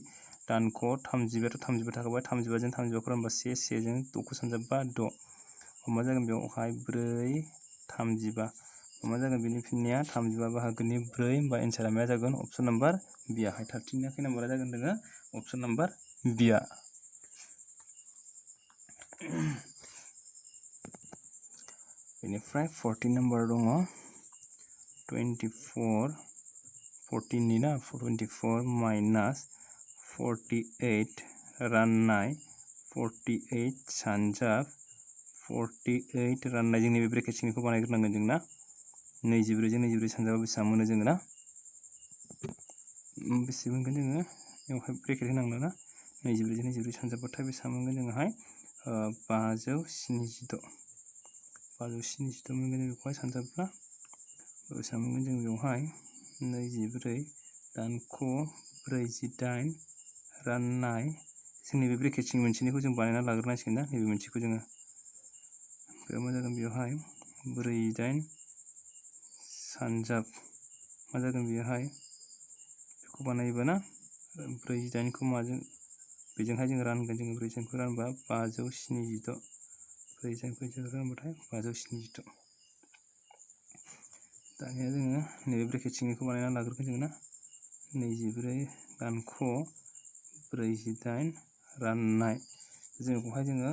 दानख' 35 35 थाखाबाय 35 जों 35खौ रानबा 1 जों 6 खौ सानजाबा 6 मा जागोन बेयावहाय 4 35 मा जागोन बेनि फिननाया 35 बाहागोनि 4 होमबा एन्सारा मा जागोन ऑप्शन नम्बर बी आहाय 13 खै नाम्बारा जागोन जोङो ऑप्शन नम्बर बी आ बेनिफ्राय 14 नम्बर दङ 24 14 नि ना 24 माइनास 48 राननाय 48 सानजाब 48 राननाय जोंनि बे ब्रेकेट सिंनिखौ बानायग्रोनांगोन जों ना 24 जों 24 सानजाबा बेसेबां मोनो जोङो ना बेसे मोनगोन जोङो बेवहाय ब्रेकेट होनांगौ ना 24 जों 24 सानजाबबाथाय बेसेबां मोनगोन जोङोहाय 576 मोनगोन बेखौहाय सानजाबब्ला बेसेबां मोनगोन जों बेवहाय 24 दानख' 48 राननाय जोंनि बे ब्रेकेट सिंनि मोनसेनिखौ जों बानायना लाग्रोनांसिगोन ना नैबे मोनसेखौ जोङो बेयाव मा जागोन बेवहाय 4 8 सानजाब मा जागोन बेवहाय बेखौ बानायोबा ना 4 8 खौ माजों बेजोंहाय जों रानगोन जोङो 4 8 खौ रानबा 576 4 8 खौ जों रानबाथाय 576 दानिया जोङो नैबे ब्रेकेट सिंनिखौ बानायना लाग्रोगोन जों ना 24 दानख' 48 राननाय जों बेखौहाय जोङो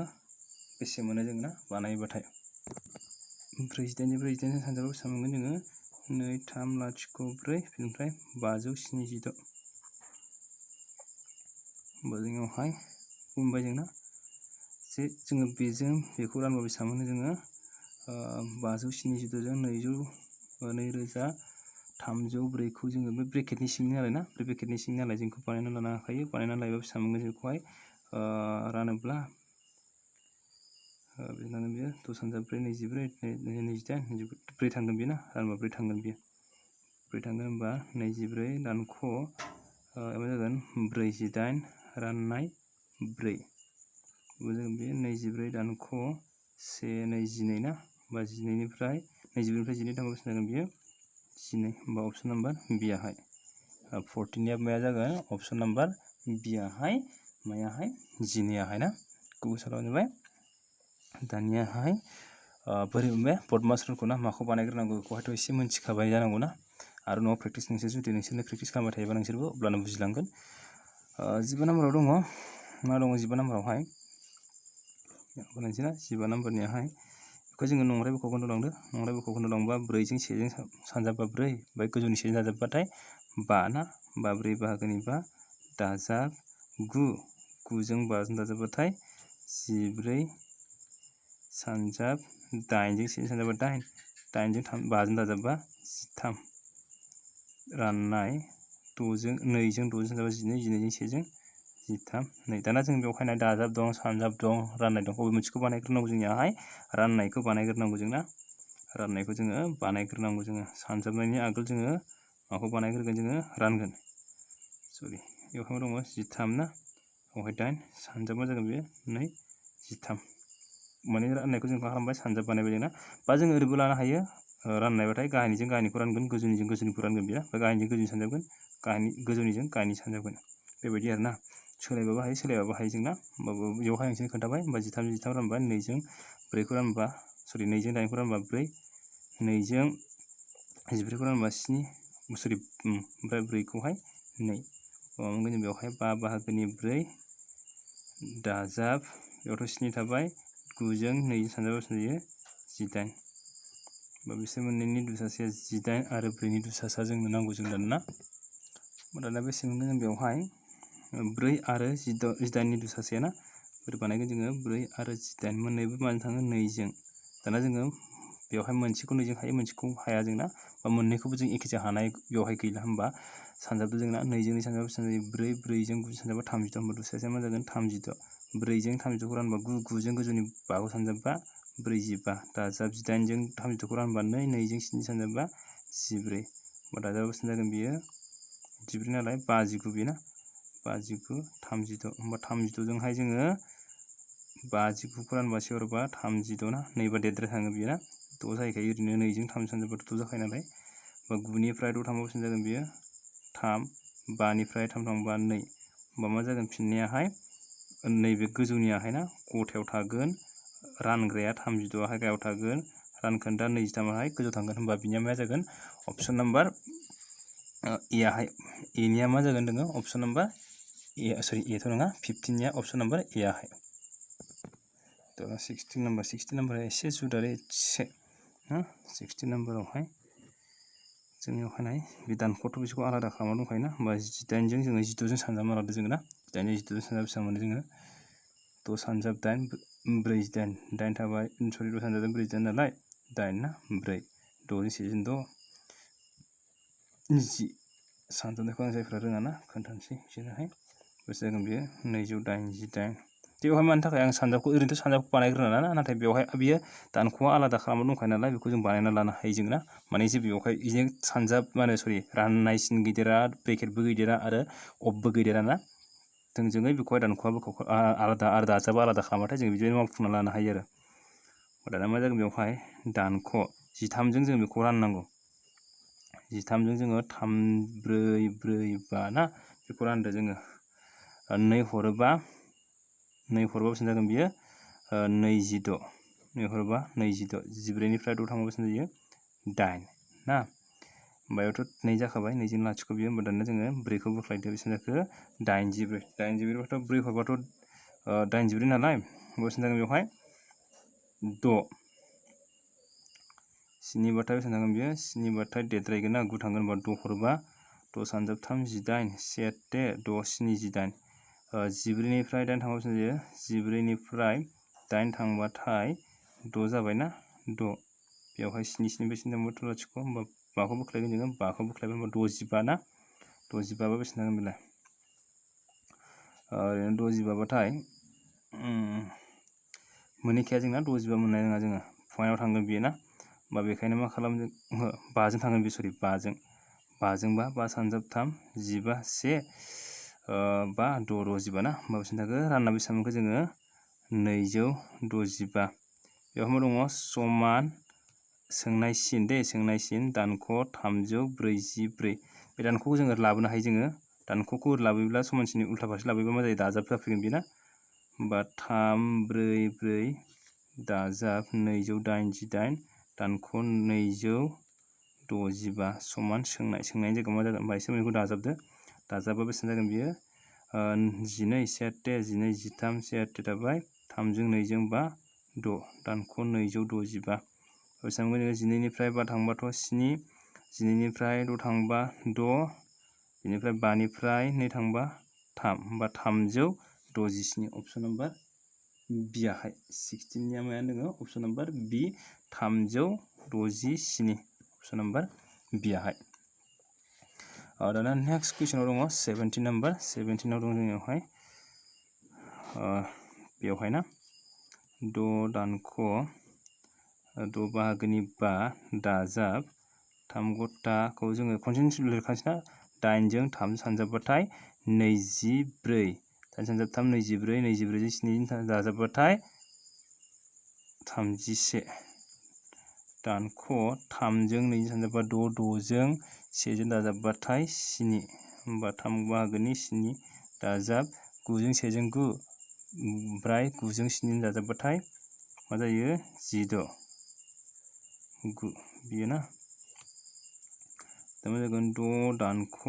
बेसे मोनो जों ना बानायबाथाय 48 निफ्राय 48 जों सानजाबाव बेसेबां मोनगोन जोङो 2 3 0 4 बेनिफ्राय 576 होमबा जोंनियावहाय बुंबाय जोंना जे जोङो बेजों बेखौ रानबा बेसेबां मोनो जोङो 576 जों 2304 खौ जोङो बे ब्रेकेटनि सिंनि आरो ना बे ब्रेकेटनि सिंनि नालाय जोंखौ बानायना लानो हाखायो बानायना लायोबा बेसेबां मोनगोन बेखौहाय रानोब्ला बेनानो बियो 2 सानजाब 4 24 28 4 थांगोन बियो ना रानबा 4 थांगोन बियो 4 थांगोन होनबा 24 दानख' मा जागोन 48 राननाय 4 जों बे 24 दानख' 1 22 ना बा 12 निफ्राय 24 निफ्राय 12 थांबा बेसेबां जागोन बियो 12 होमबा अपसन नाम्बार बि याहाय 14 निया माया जागोन अपसन नाम्बार बि याहाय मायाहाय 12 याहाय ना गुबुन साराव जाबाय दानियाहाय बोरै मोनबाय बदमास रुलखौ ना माखौ बानायग्रोनांगौ बेखौहायथ' एसे मिन्थिखाबाय जानांगौ ना आरो न'आव प्रेक्टिस नोंसोर जुदि नोंसोरनो प्रेक्टिस खालामबाय थायोबा नोंसोरबो अब्लानो बुजिलांगोन 15 नाम्बाराव दङ मा दङ 15 नाम्बारावहाय बनायनोसैना 15 नाम्बारनियाहाय बेखौ जोङो नंराय बेखौ खोन्थालांदो नंराय बेखौ खोन्थालांबा 4 जों 1 जों सानजाबा 4 ओमफ्राय गोजौनि 1 जों सानजाबबाथाय 5 ना 4 बाहागोनि 5 दाजाब 9 9 जों 5 जों दाजाबबाथाय 14 सानजाब 8 जों 1 जों सानजाबा 8 8 जों 5 जों दाजाबबा 13 राननाय 2 जों 2 जों 6 जों सानजाबा 12 12 जों 1 जों 13 नै दाना जों बेवहाय दाजाब दं सानजाब दं राननाय दं बबे मोनसेखौ बानायग्रोनांगौ जोंनियाहाय राननायखौ बानायग्रोनांगौ जोंना राननायखौ जोङो बानायग्रोनांगौ जोङो सानजाबनायनि आगोल जोङो माखौ बानायग्रोगोन जोङो रानगोन सरि बेवहाय दङ 13 ना बेवहाय 8 सानजाब मा जागोन बेयो 2 13 माने राननायखौ जों खालामबाय सानजाब बानायबाय जोंना बा जों ओरैबो लानो हायो राननायबाथाय गाहायनिजों गाहायनिखौ रानगोन गोजौनिजों गोजौनिखौ रानगोन बियो गाहायनिजों गोजौनि सानजाबगोन गाहायनि गोजौनिजों गाहायनि सानजाबगोन बेबायदि आरोना सोलायबाबो हायो जोंना होमबाबो बेवहाय नोंसोर खोन्थाबाय होमबा 13 रानबा 2 जों 4 खौ रानबा सरि 2 जों 8 खौ रानबा 4 2 जों 14 खौ रानबा 7 सरि ओमफ्राय 4 खौहाय 2 मोनगोन जों बेवहाय 5 बाहागोनि 4 दाजाब बेयावथ' 7 थाबाय 9 जों 2 जों सानजाबा बेसेबां जायो 18 बा बिसोर मोननैनि दुसासेया 18 आरो 4 नि दुसासा जोंनो नांगौ जों दाना दाना बेसे मोनगोन जों बेवहाय 4 आरो 18 नि दुसासेया ना बोरै बानायगोन जोङो 4 आरो 18 मोननैबो माजों थाङो 2 जों दाना जोङो बेवहाय मोनसेखौ 2 जों हायो मोनसेखौ हाया जोंना बा मोननैखौबो जों एखेजों हानाय बेवहाय गैला होमबा सानजाबदो जोंना 2 जों 2 सानजाबा बेसेबां जायो 4 4 जों 9 सानजाबा 36 होमबा दुसासेया मा जागोन 36 4 जों 36 खौ रानबा 9 9 जों गोजौनि 5 खौ सानजाबा 45 दाजाब 18 जों 36 खौ रानबा 2 2 जों 7 सानजाबा 14 होमबा दाजाबा बेसेबां जागोन बियो 14 नालाय 59 बेना 59 36 होमबा 36 जोंहाय जोङो 59 खौ रानबा सेवरबा 36 ना 2 बा देरद्राय थाङो बियो ना 6 जाहैखायो ओरैनो 2 जों 3 सानजाबाथ' 6 जाखायो नालाय बा 9 निफ्राय 6 थांबा बेसेबां जागोन बियो 3 5 निफ्राय 3 थांबा 2 होमबा मा जागोन फिननायाहाय नैबे गोजौनियाहाय ना गथायाव थागोन रानग्राया 36 आवहाय गाहायाव थागोन रानखोन्दा 23 आवहाय गोजौ थांगोन होमबा बिनिया मा जागोन अपसन नाम्बार ए याहाय ए निया मा जागोन दोङो अपसन नाम्बार ए सरि ए थ' नङा 15 निया अपसन नाम्बार ए याहाय दाना 16 नाम्बारा एसे जुदारै एसे 16 नाम्बारावहाय जोंनियावहाय नाय बे दानख'थ' बिसोरखौ आलादा खालामना दंखायो ना होमबा 18 जों जोङो 16 जों सानजाबना लादो जोङो ना 18 जों 16 जों सानजाब बेसेबां मोनो जोङो 6 सानजाब 8 48 8 थाबाय सरि 6 सानजाब 48 नालाय 8 ना 4 6 जों 10 सानजाबनायखौ आं जायफ्रा रोङा ना खोन्थानोसै बिसोरनोहाय बेसे जागोन बेयो 288 बेवहाय मानि थाखाय आं सानजाबखौ ओरैनोथ' सानजाबखौ बानायग्रोना ना नाथाय बेवहाय बियो दानख'आ आलादा खालामना दंखायो नालाय बेखौ जों बानायना लानो हायो जों ना माने जे बेवहाय इजों सानजाब मा होनो सरि राननाय सिन गैदेरा ब्रेकेटबो गैदेरा आरो अफबो गैदेरा ना थोंजोङै बेखौहाय दानख'आबो आलादा दाजाबो आलादा खालामबाथाय जों बिदिनो मावफुंना लानो हायो आरो दाना मा जागोन बेवहाय दानख' 13जों जों बेखौ राननांगौ 13जों जोङो 3 4 4 5 ना बेखौ रानदो जोङो 2 हरोबा बेसेबां जागोन बियो 26 2 हरोबा 26 14 निफ्राय 6 थाङोबा बेसेबां जायो 8 ना ओमफ्रायथ' 2 जाखाबाय 2 जों लाथिख' बियो होमबा दाना जोङो 4 खौ बोख्लायदो बेसेबां जाखो 84 84बाथ' 4 हरबाथ' 84 नालाय बेसेबां जागोन बेवहाय 6 7 बाथाय बेसेबां जागोन बियो 7 बाथाय देद्रायगोन ना 9 थांगोन होनबा 6 हरोबा 6 सानजाब 3 18 1 6 7 14 निफ्राय 8 थांबा बेसेबां जायो 14 निफ्राय 8 थांबाथाय 6 जाबायना 6 बेवहाय 7 7 थांबाथ' लाथिख' होमबा 5 खौ बोख्लायगोन जोङो 5 खौ बोख्लायबा होमबा 65 ना 65 बा बेसेबां जागोन बेलाय ओरैनो 65 बाथाय मोनहैखाया जोंना 65 मोननाय नङा जोङो पइन्टआव थांगोन बियो ना होमबा बेखायनो मा खालामो 5 जों थांगोन बे सरि 5 जों 5 सानजाब 3 15 1 5 6 65 ना होमबा बेसेबां थागोन रानना बेसेबां मोनखो जोङो 265 बेयाव मा दङ समान सोंनाय सिन दे सोंनाय सिन दानख' 344 बे दानख'खौ जोङो लाबोनो हायो जोङो दानख'खौ लाबोयोब्ला समान सिननि उल्था फारसे लाबोयोबा मा जायो दाजाब जाफैगोन बेना होमबा 3 4 4 दाजाब 288 दानख' 265 समान सोंनायनि जायगायाव मा जागोन होमबा एसे बेखौ दाजाबदो दाजाबा बेसेबां जागोन बियो 12 1 12 13 1 थाबाय 3 जों 2 जों 5 6 दानख' 265 बेसेबां मोनो 12 निफ्राय 5 थांबाथ' 7 12 निफ्राय 6 थांबा 6 बेनिफ्राय 5 निफ्राय 2 थांबा 3 होमबा 367 अपसन नम्बर बि आहाय 16 निया मायानो दङ अपसन नम्बर बि 367 अपसन नम्बर बि आहाय दाना नेक्स्ट कुइसनाव दङ 17 नम्बर 17 आव दङ जोंनियावहाय बेवहाय ना 6 दानख' 6 बाहागोनि 5 दाजाब 3 गथाखौ जोङो खनसेनो लिरखानोसै ना 8 जों 3 सानजाबबाथाय 24 8 सानजाब 3 24 24 जों 7 दाजाबबाथाय 31 दानख' 3 जों 2 सानजाबबा 6 6 जों 1 जों दाजाबबाथाय 7 होमबा 3 बाहागोनि 7 दाजाब 9 जों 1 जों 9 ओमफ्राय 9 जों 7 दाजाबबाथाय मा जायो 16 9 बियो ना दा मा जागोन 6 दानख'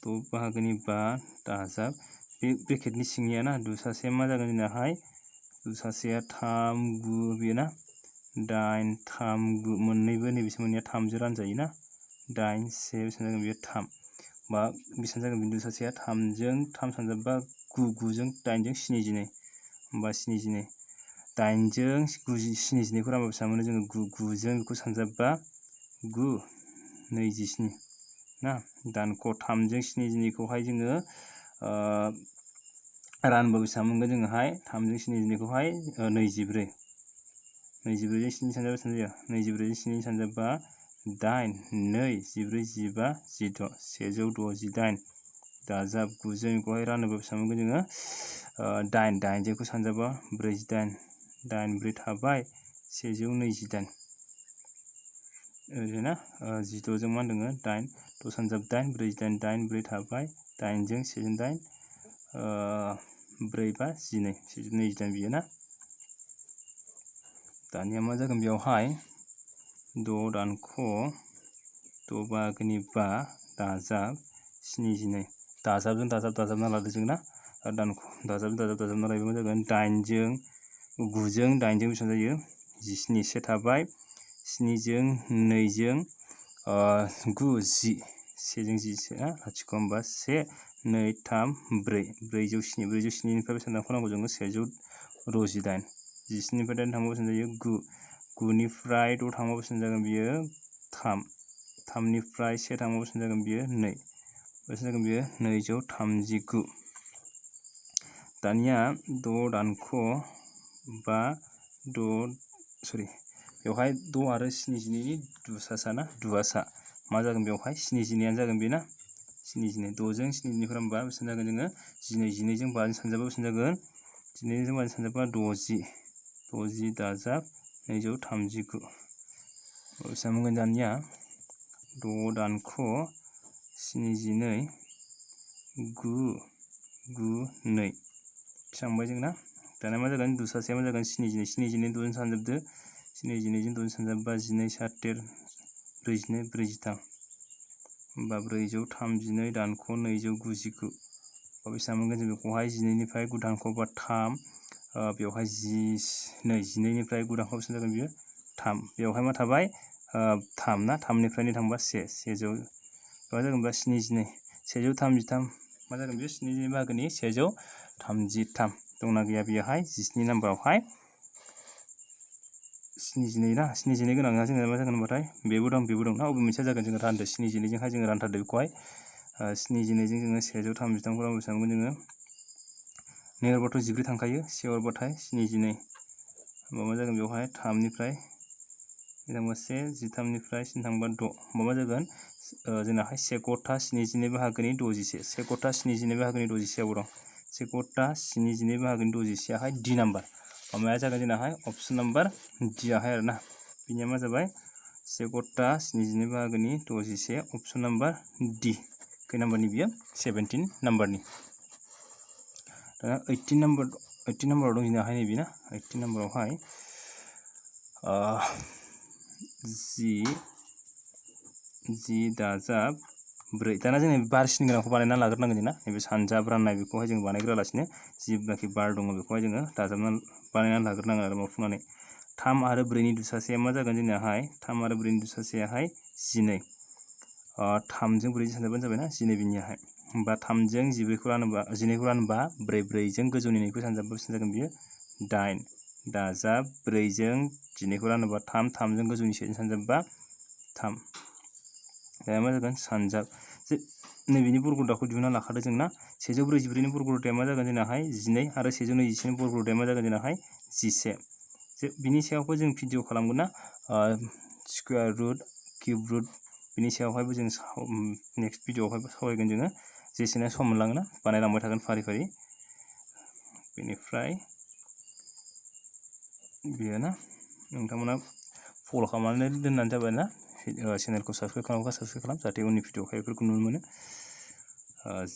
6 बाहागोनि 5 दाजाब बे ब्रेकेटनि सिंनिया ना दुसासेया मा जागोन जोंनाहाय दुसासेया 3 9 बियो ना 8 3 9 मोननैबो नैबेसो मोननैया 3 जों रानजायो ना 8 1 बेसेबां जागोन बेयो 3 बा बेसेबां जागोन बिनि दुसासेया 3 जों 3 सानजाबबा 9 9 जों 8 जों 72 होमबा 72 8 जों 72 खौ रानबा बेसेबां मोनो जोङो 9 9 जों बेखौ सानजाबबा 9 27 ना दानख' 3 जों 72 खौहाय जोङो रानबा बेसेबां मोनगोन जोङोहाय 3 जों 72 खौहाय 24 24 जों 7 सानजाबा बेसेबां जायो 24 जों 7 सानजाबबा 8 2 14 15 16 168 दाजाब 9 जों बेखौहाय रानोबा बेसेबां मोनगोन जोङो 8 8 जों बेखौ सानजाबा 48 8 4 थाबाय 128 ओरैनो ना 16 जों मा होनदों 8 6 सानजाब 8 48 8 4 थाबाय 8 जों 1 जों 8 4 बा 12 128 बियो ना दानिया मा जागोन बेयावहाय 6 दानख' 6 बाहागोनि 5 दाजाब 72 दाजाबजों दाजाबना लादो जों ना दाजाबना लायोबा मा जागोन 8 जों 9 जों 8 जों बेसेबां जायो 17 1 थाबाय 7 जों 2 जों 9 10 1 जों 10 ना लाथिख' होमबा 1 2 3 4 407 निफ्राय बेसेबां दानख'नांगौ जोङो 168 17 निफ्राय 8 थांबा बेसेबां जायो 9 9 निफ्राय 6 थांबा बेसेबां जागोन बियो 3 3 निफ्राय 1 थांबा बेसेबां जागोन बियो 2 बेसेबां जागोन बियो 239 दानिया 6 दानख' 6 सरि बेवहाय 6 आरो 72 नि दुसासा ना दुआसा मा जागोन बेवहाय 72 आनो जागोन बे ना स्निजिनै 6 जों 7निफ्राय होमबा बेसेबां जागोन जोङो 12 12 जों 5 जों सानजाबा बेसेबां जागोन 12 जों 5 जों सानजाबा 60 60 दाजाब 239 बेसेबां मोनगोन दानिया 6 दानख' 72 9 9 2 बेसेबांबाय जोंना दाना मा जागोन दुसासेया मा जागोन 72 72 6 जों सानजाबदो 72 जों 6 जों सानजाबा 12 7 42 43 होमबा 432 दानख' 299 बेसेबां मोनगोन जों बेखौहाय 12 निफ्राय 9 दानख'बा 3 बेवहाय 12 निफ्राय 9 दानख' बेसेबां जागोन बियो 3 बेवहाय मा थाबाय 3 ना 3 निफ्रायनो थांबा 100 मा जागोन बा 72 133 मा जागोन बियो 72 बाहागोनि 133 दंना गैया बेयावहाय 17 नाम्बारावहाय 72 ना 72 गोनाङा जोङो मा जागोन होनबाथाय बेबो दं ना अबे मोनसेया जागोन जोङो रानदो 72 जोंहाय जोङो रानथारदो बेखौहाय 72 जों जोङो 133 खौ बेसेबां मोनगोन जोङो नै हरबाथ' 14 थांखायो से हरबाथाय 72 होमबा मा जागोन बेवहाय 3 निफ्राय थांबा 1 13 निफ्राय 3 थांबा 6 होमबा मा जागोन जोंनाहाय 1 गथा 72 बाहागोनि 61 1 गथा 72 बाहागोनि 61 आव दं 1 गथा 72 बाहागोनि 61 आवहाय D नाम्बार माया जागोन जोंनाहाय अपसन नाम्बार D आवहाय आरोना बिनिया मा जाबाय 1 गथा 72 बाहागोनि 61 अपसन नाम्बार D खै नाम्बारनि बियो 17 नाम्बारनि दाना 18 नाम्बाराव दं जोंनाहाय नैबे ना 18 नाम्बारावहाय जि दाजाब 4 दाना जोङो बार सिन गोनांखौ बानायना लाग्रोनांगोन जोंना नैबे सानजाब राननाय बेखौहाय जों बानायग्रालासिनो जिबाखि बार दङ बेखौहाय जोङो दाजाबना बानायना लाग्रोनांगोन आरो मावफुंनानै 3 आरो 4 नि दुसासेया मा जागोन जोंनाहाय 3 आरो 4 नि दुसासेयाहाय 12 3 जों 4 जों सानजाबानो जाबायना 12 बिनियाहाय होमबा 3 जों 14 खौ रानोबा 12 खौ रानोबा 4 4 जों गोजौनि 2 खौ सानजाबा बेसेबां जागोन बियो 8 दाजाब 4 जों 12 खौ रानोबा 3 3 जों गोजौनि 1 जों सानजाबा 3 दा मा जागोन सानजाब नैबेनि बर्गदाखौ दिहुनना लाखादो जोंना 144 नि बर्गदाया मा जागोन जोंनाहाय 12 आरो 121 नि बर्गदाया मा जागोन जोंनाहाय 11 बिनि सायावबो जों भिडिअ खालामगोन ना स्क्वायर रुट किउब रुट बिनि सायावहायबो जों नेक्स्ट भिडिअआवहाय सावरायगोन जोङो जेसेनो सम मोनलाङोना बानायलांबाय थागोन फारि फारि बेनिफ्राय बियो ना नोंथांमोना फल' खालामनानै दोननानै जाबाय ना चेनेलखौ साबस्क्राइब खालामोबा साबस्क्राइब खालाम जाहाथे उननि भिडिअआवहाय बेफोरखौ नुनो मोनो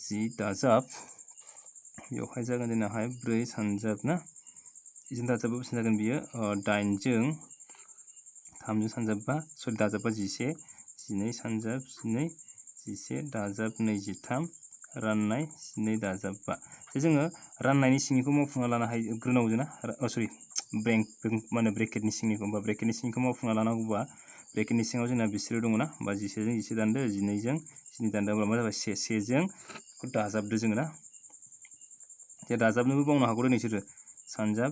जि दाजाब बेवहाय जागोन जोंनाहाय 4 सानजाब ना इजों दाजाबा बेसेबां जागोन बियो 8 जों 3 जों सानजाबा सरि दाजाबा 11 12 सानजाब 12 11 दाजाब 23 राननाय 12 दाजाब 5 जोङो राननायनि सिंनिखौ मावफुंना लानो हायो ग्रोनांगौ जोंना सरि माने ब्रेकेटनि सिंनिखौ होमबा ब्रेकेटनि सिंनिखौ मावफुंना लानांगौबा ब्रेकेटनि सिङाव जोंना बिसोरो दङ ना होमबा 11 जों 11 दानदो 12 जों 12 दानदो अब्ला मा जाबाय 1 जों दाजाबदो जोङो ना जे दाजाबनोबो बावनो हागौ नोंसोरो सानजाब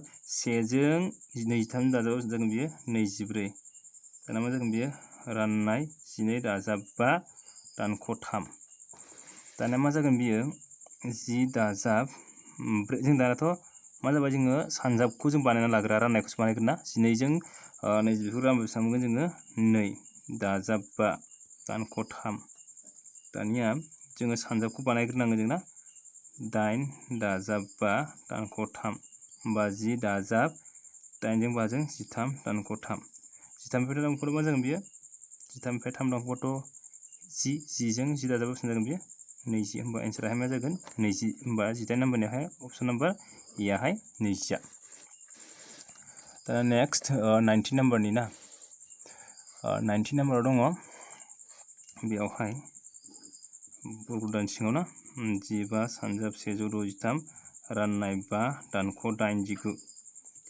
1 जों 23 दाजाबा जागोन बियो 24 दाना मा जागोन बियो राननाय 12 दाजाब 5 दानख' 3 दाना मा जागोन बियो 10 दाजाब जों दानाथ' मा जाबाय जोङो सानजाबखौ जों बानायना लाग्रा राननायखौसो बानायगोन ना 12 जों 24 रानबा बेसेबां मोनगोन जोङो 2 दाजाब 5 दानख' 3 दानिया जोङो सानजाबखौ बानायग्रोनांगोन जोंना 8 दाजाब 5 दानख' 3 होमबा 10 दाजाब 8 जों 5 जों 13 दानख' 3 13 निफ्राय दानख'बा मा जागोन बियो 13 निफ्राय 3 दानख'बाथ' 10 जों 10 दाजाबा बेसेबां जागोन बियो 20 होमबा एन्साराहाय मा जागोन 20 होमबा 18 नाम्बारनिहाय अपसन नाम्बार एयाहाय 20 दा नेक्स्ट 19 नाम्बारनि ना 19 नाम्बाराव दङ बेयावहाय बर्गदान सिङाव ना 15 सानजाब 163 राननाय 5 दानख' 89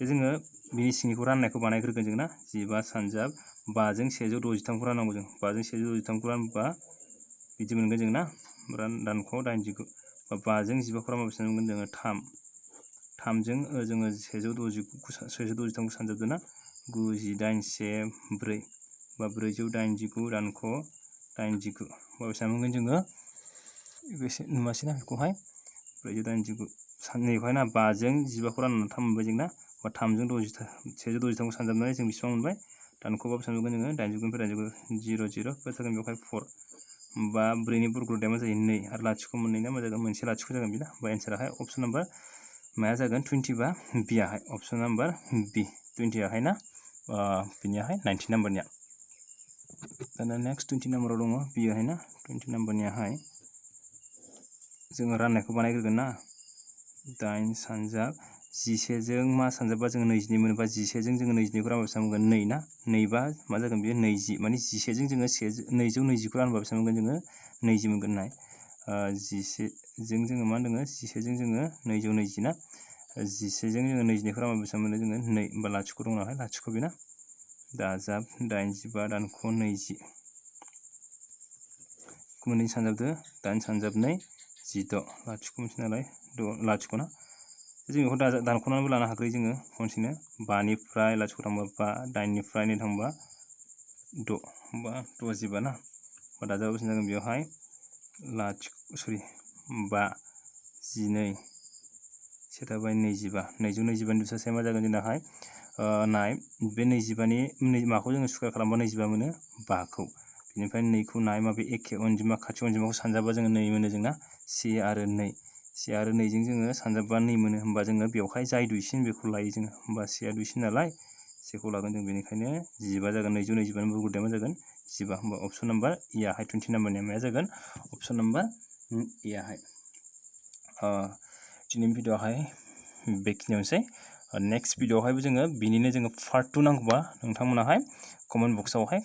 जोङो बिनि सिंनिखौ राननायखौ बानायग्रोगोन जों ना 15 सानजाब 5 जों 163 खौ राननांगौ जों 5 जों 163 खौ रानबा बिदि मोनगोन जों ना दानख' 89 5 जों 15 खौ रानबा बेसेबां मोनगोन जोङो 3 जों जोङो 163 खौ सानजाबदो ना 98 4 बा 489 दानख' 89 बा बेसेबां मोनगोन जोङो एसे नुवासै ना बेखौहाय 489 साननैखौहाय ना 5 जों 15 खौ राननानै 3 मोनबाय जोंना बा 3 जों 163 खौ सानजाबनानै जों बेसेबां मोनबाय दानख'बा बेसेबां मोनगोन जोङो 89 निफ्राय 89 0 0 जागोन बेवहाय 4 बा 4 नि बर्गमूलआ मा जायो 2 आरो लाथिख' मोननैना मा जागोन मोनसे लाथिख' जागोन बिना बा एन्साराहाय अपसन नाम्बार माया जागोन 20 बा बि आहाय अपसन नाम्बार बि 20 आहाय ना बिनियाहाय 90 नाम्बारनिया दाना नेक्स्ट 20 नाम्बाराव दङ बियोहाय ना 20 नाम्बारनियाहाय जोङो राननायखौ बानायग्रोगोन ना 8 सानजाब 11 जों मा सानजाबा जोङो 22 मोनोबा 11 जों जोङो 22 खौ रानबा बेसेबां मोनगोन 2 ना 2 बा मा जागोन बेयो 20 माने 11 जों जोङो 220 खौ रानबा बेसेबां मोनगोन जोङो 20 मोनगोन नाय 11 जों जोङो मा होनदों 11 जों जोङो 220 ना 11 जों जोङो 22 खौ रानबा बेसेबां मोनो जोङो 2 होमबा लाथिख' दं नालाय लाथिख' बेना दाजाब 85 दानख' 20 मोननै सानजाबदो 8 सानजाब 2 16 लाथिख' मोनसे नालाय लाथिख' ना जों बेखौ दानख'नानैबो लानो हाग्रोयो जोङो खनसेनो 5 निफ्राय लाथिख' थांबा 5 8 निफ्राय 2 थांबा 6 होमबा 65 ना बा दाजाब बेसेबां जागोन बेयावहाय लाथिख' 5 12 सेटाबाय 25 225 नि दुसासेया मा जागोन जोंनाहाय नाय बे 25 नि माखौ जोङो स्कुवार खालामबा 25 मोनो 5 खौ बिनिफ्राय 2 खौ नाय माबे एखे अनजिमा खाथि अनजिमाखौ सानजाबा जोङो 2 मोनो जोंना से आरो 2 जों जोङो सानजाबा 2 मोनो होमबा जोङो बेवहाय जाय दुइसिन बेखौ लायो जोङो होमबा सेया दुइसिन नालाय सेखौ लागोन जों बेनिखायनो 15 जागोन 225 नि बर्गमूलआ मा जागोन 15 होमबा अपसन नाम्बार इ आहाय 20 नाम्बारनिया माया जागोन अपसन नाम्बार इ आहाय दिनैनि भिडिअआवहाय बेखिनियावनोसै नेक्स्ट भिडिअआवहायबो जोङो बिनिनो जोङो पार्ट 2 नांगौबा नोंथांमोनाहाय कमेन्ट बक्सआवहाय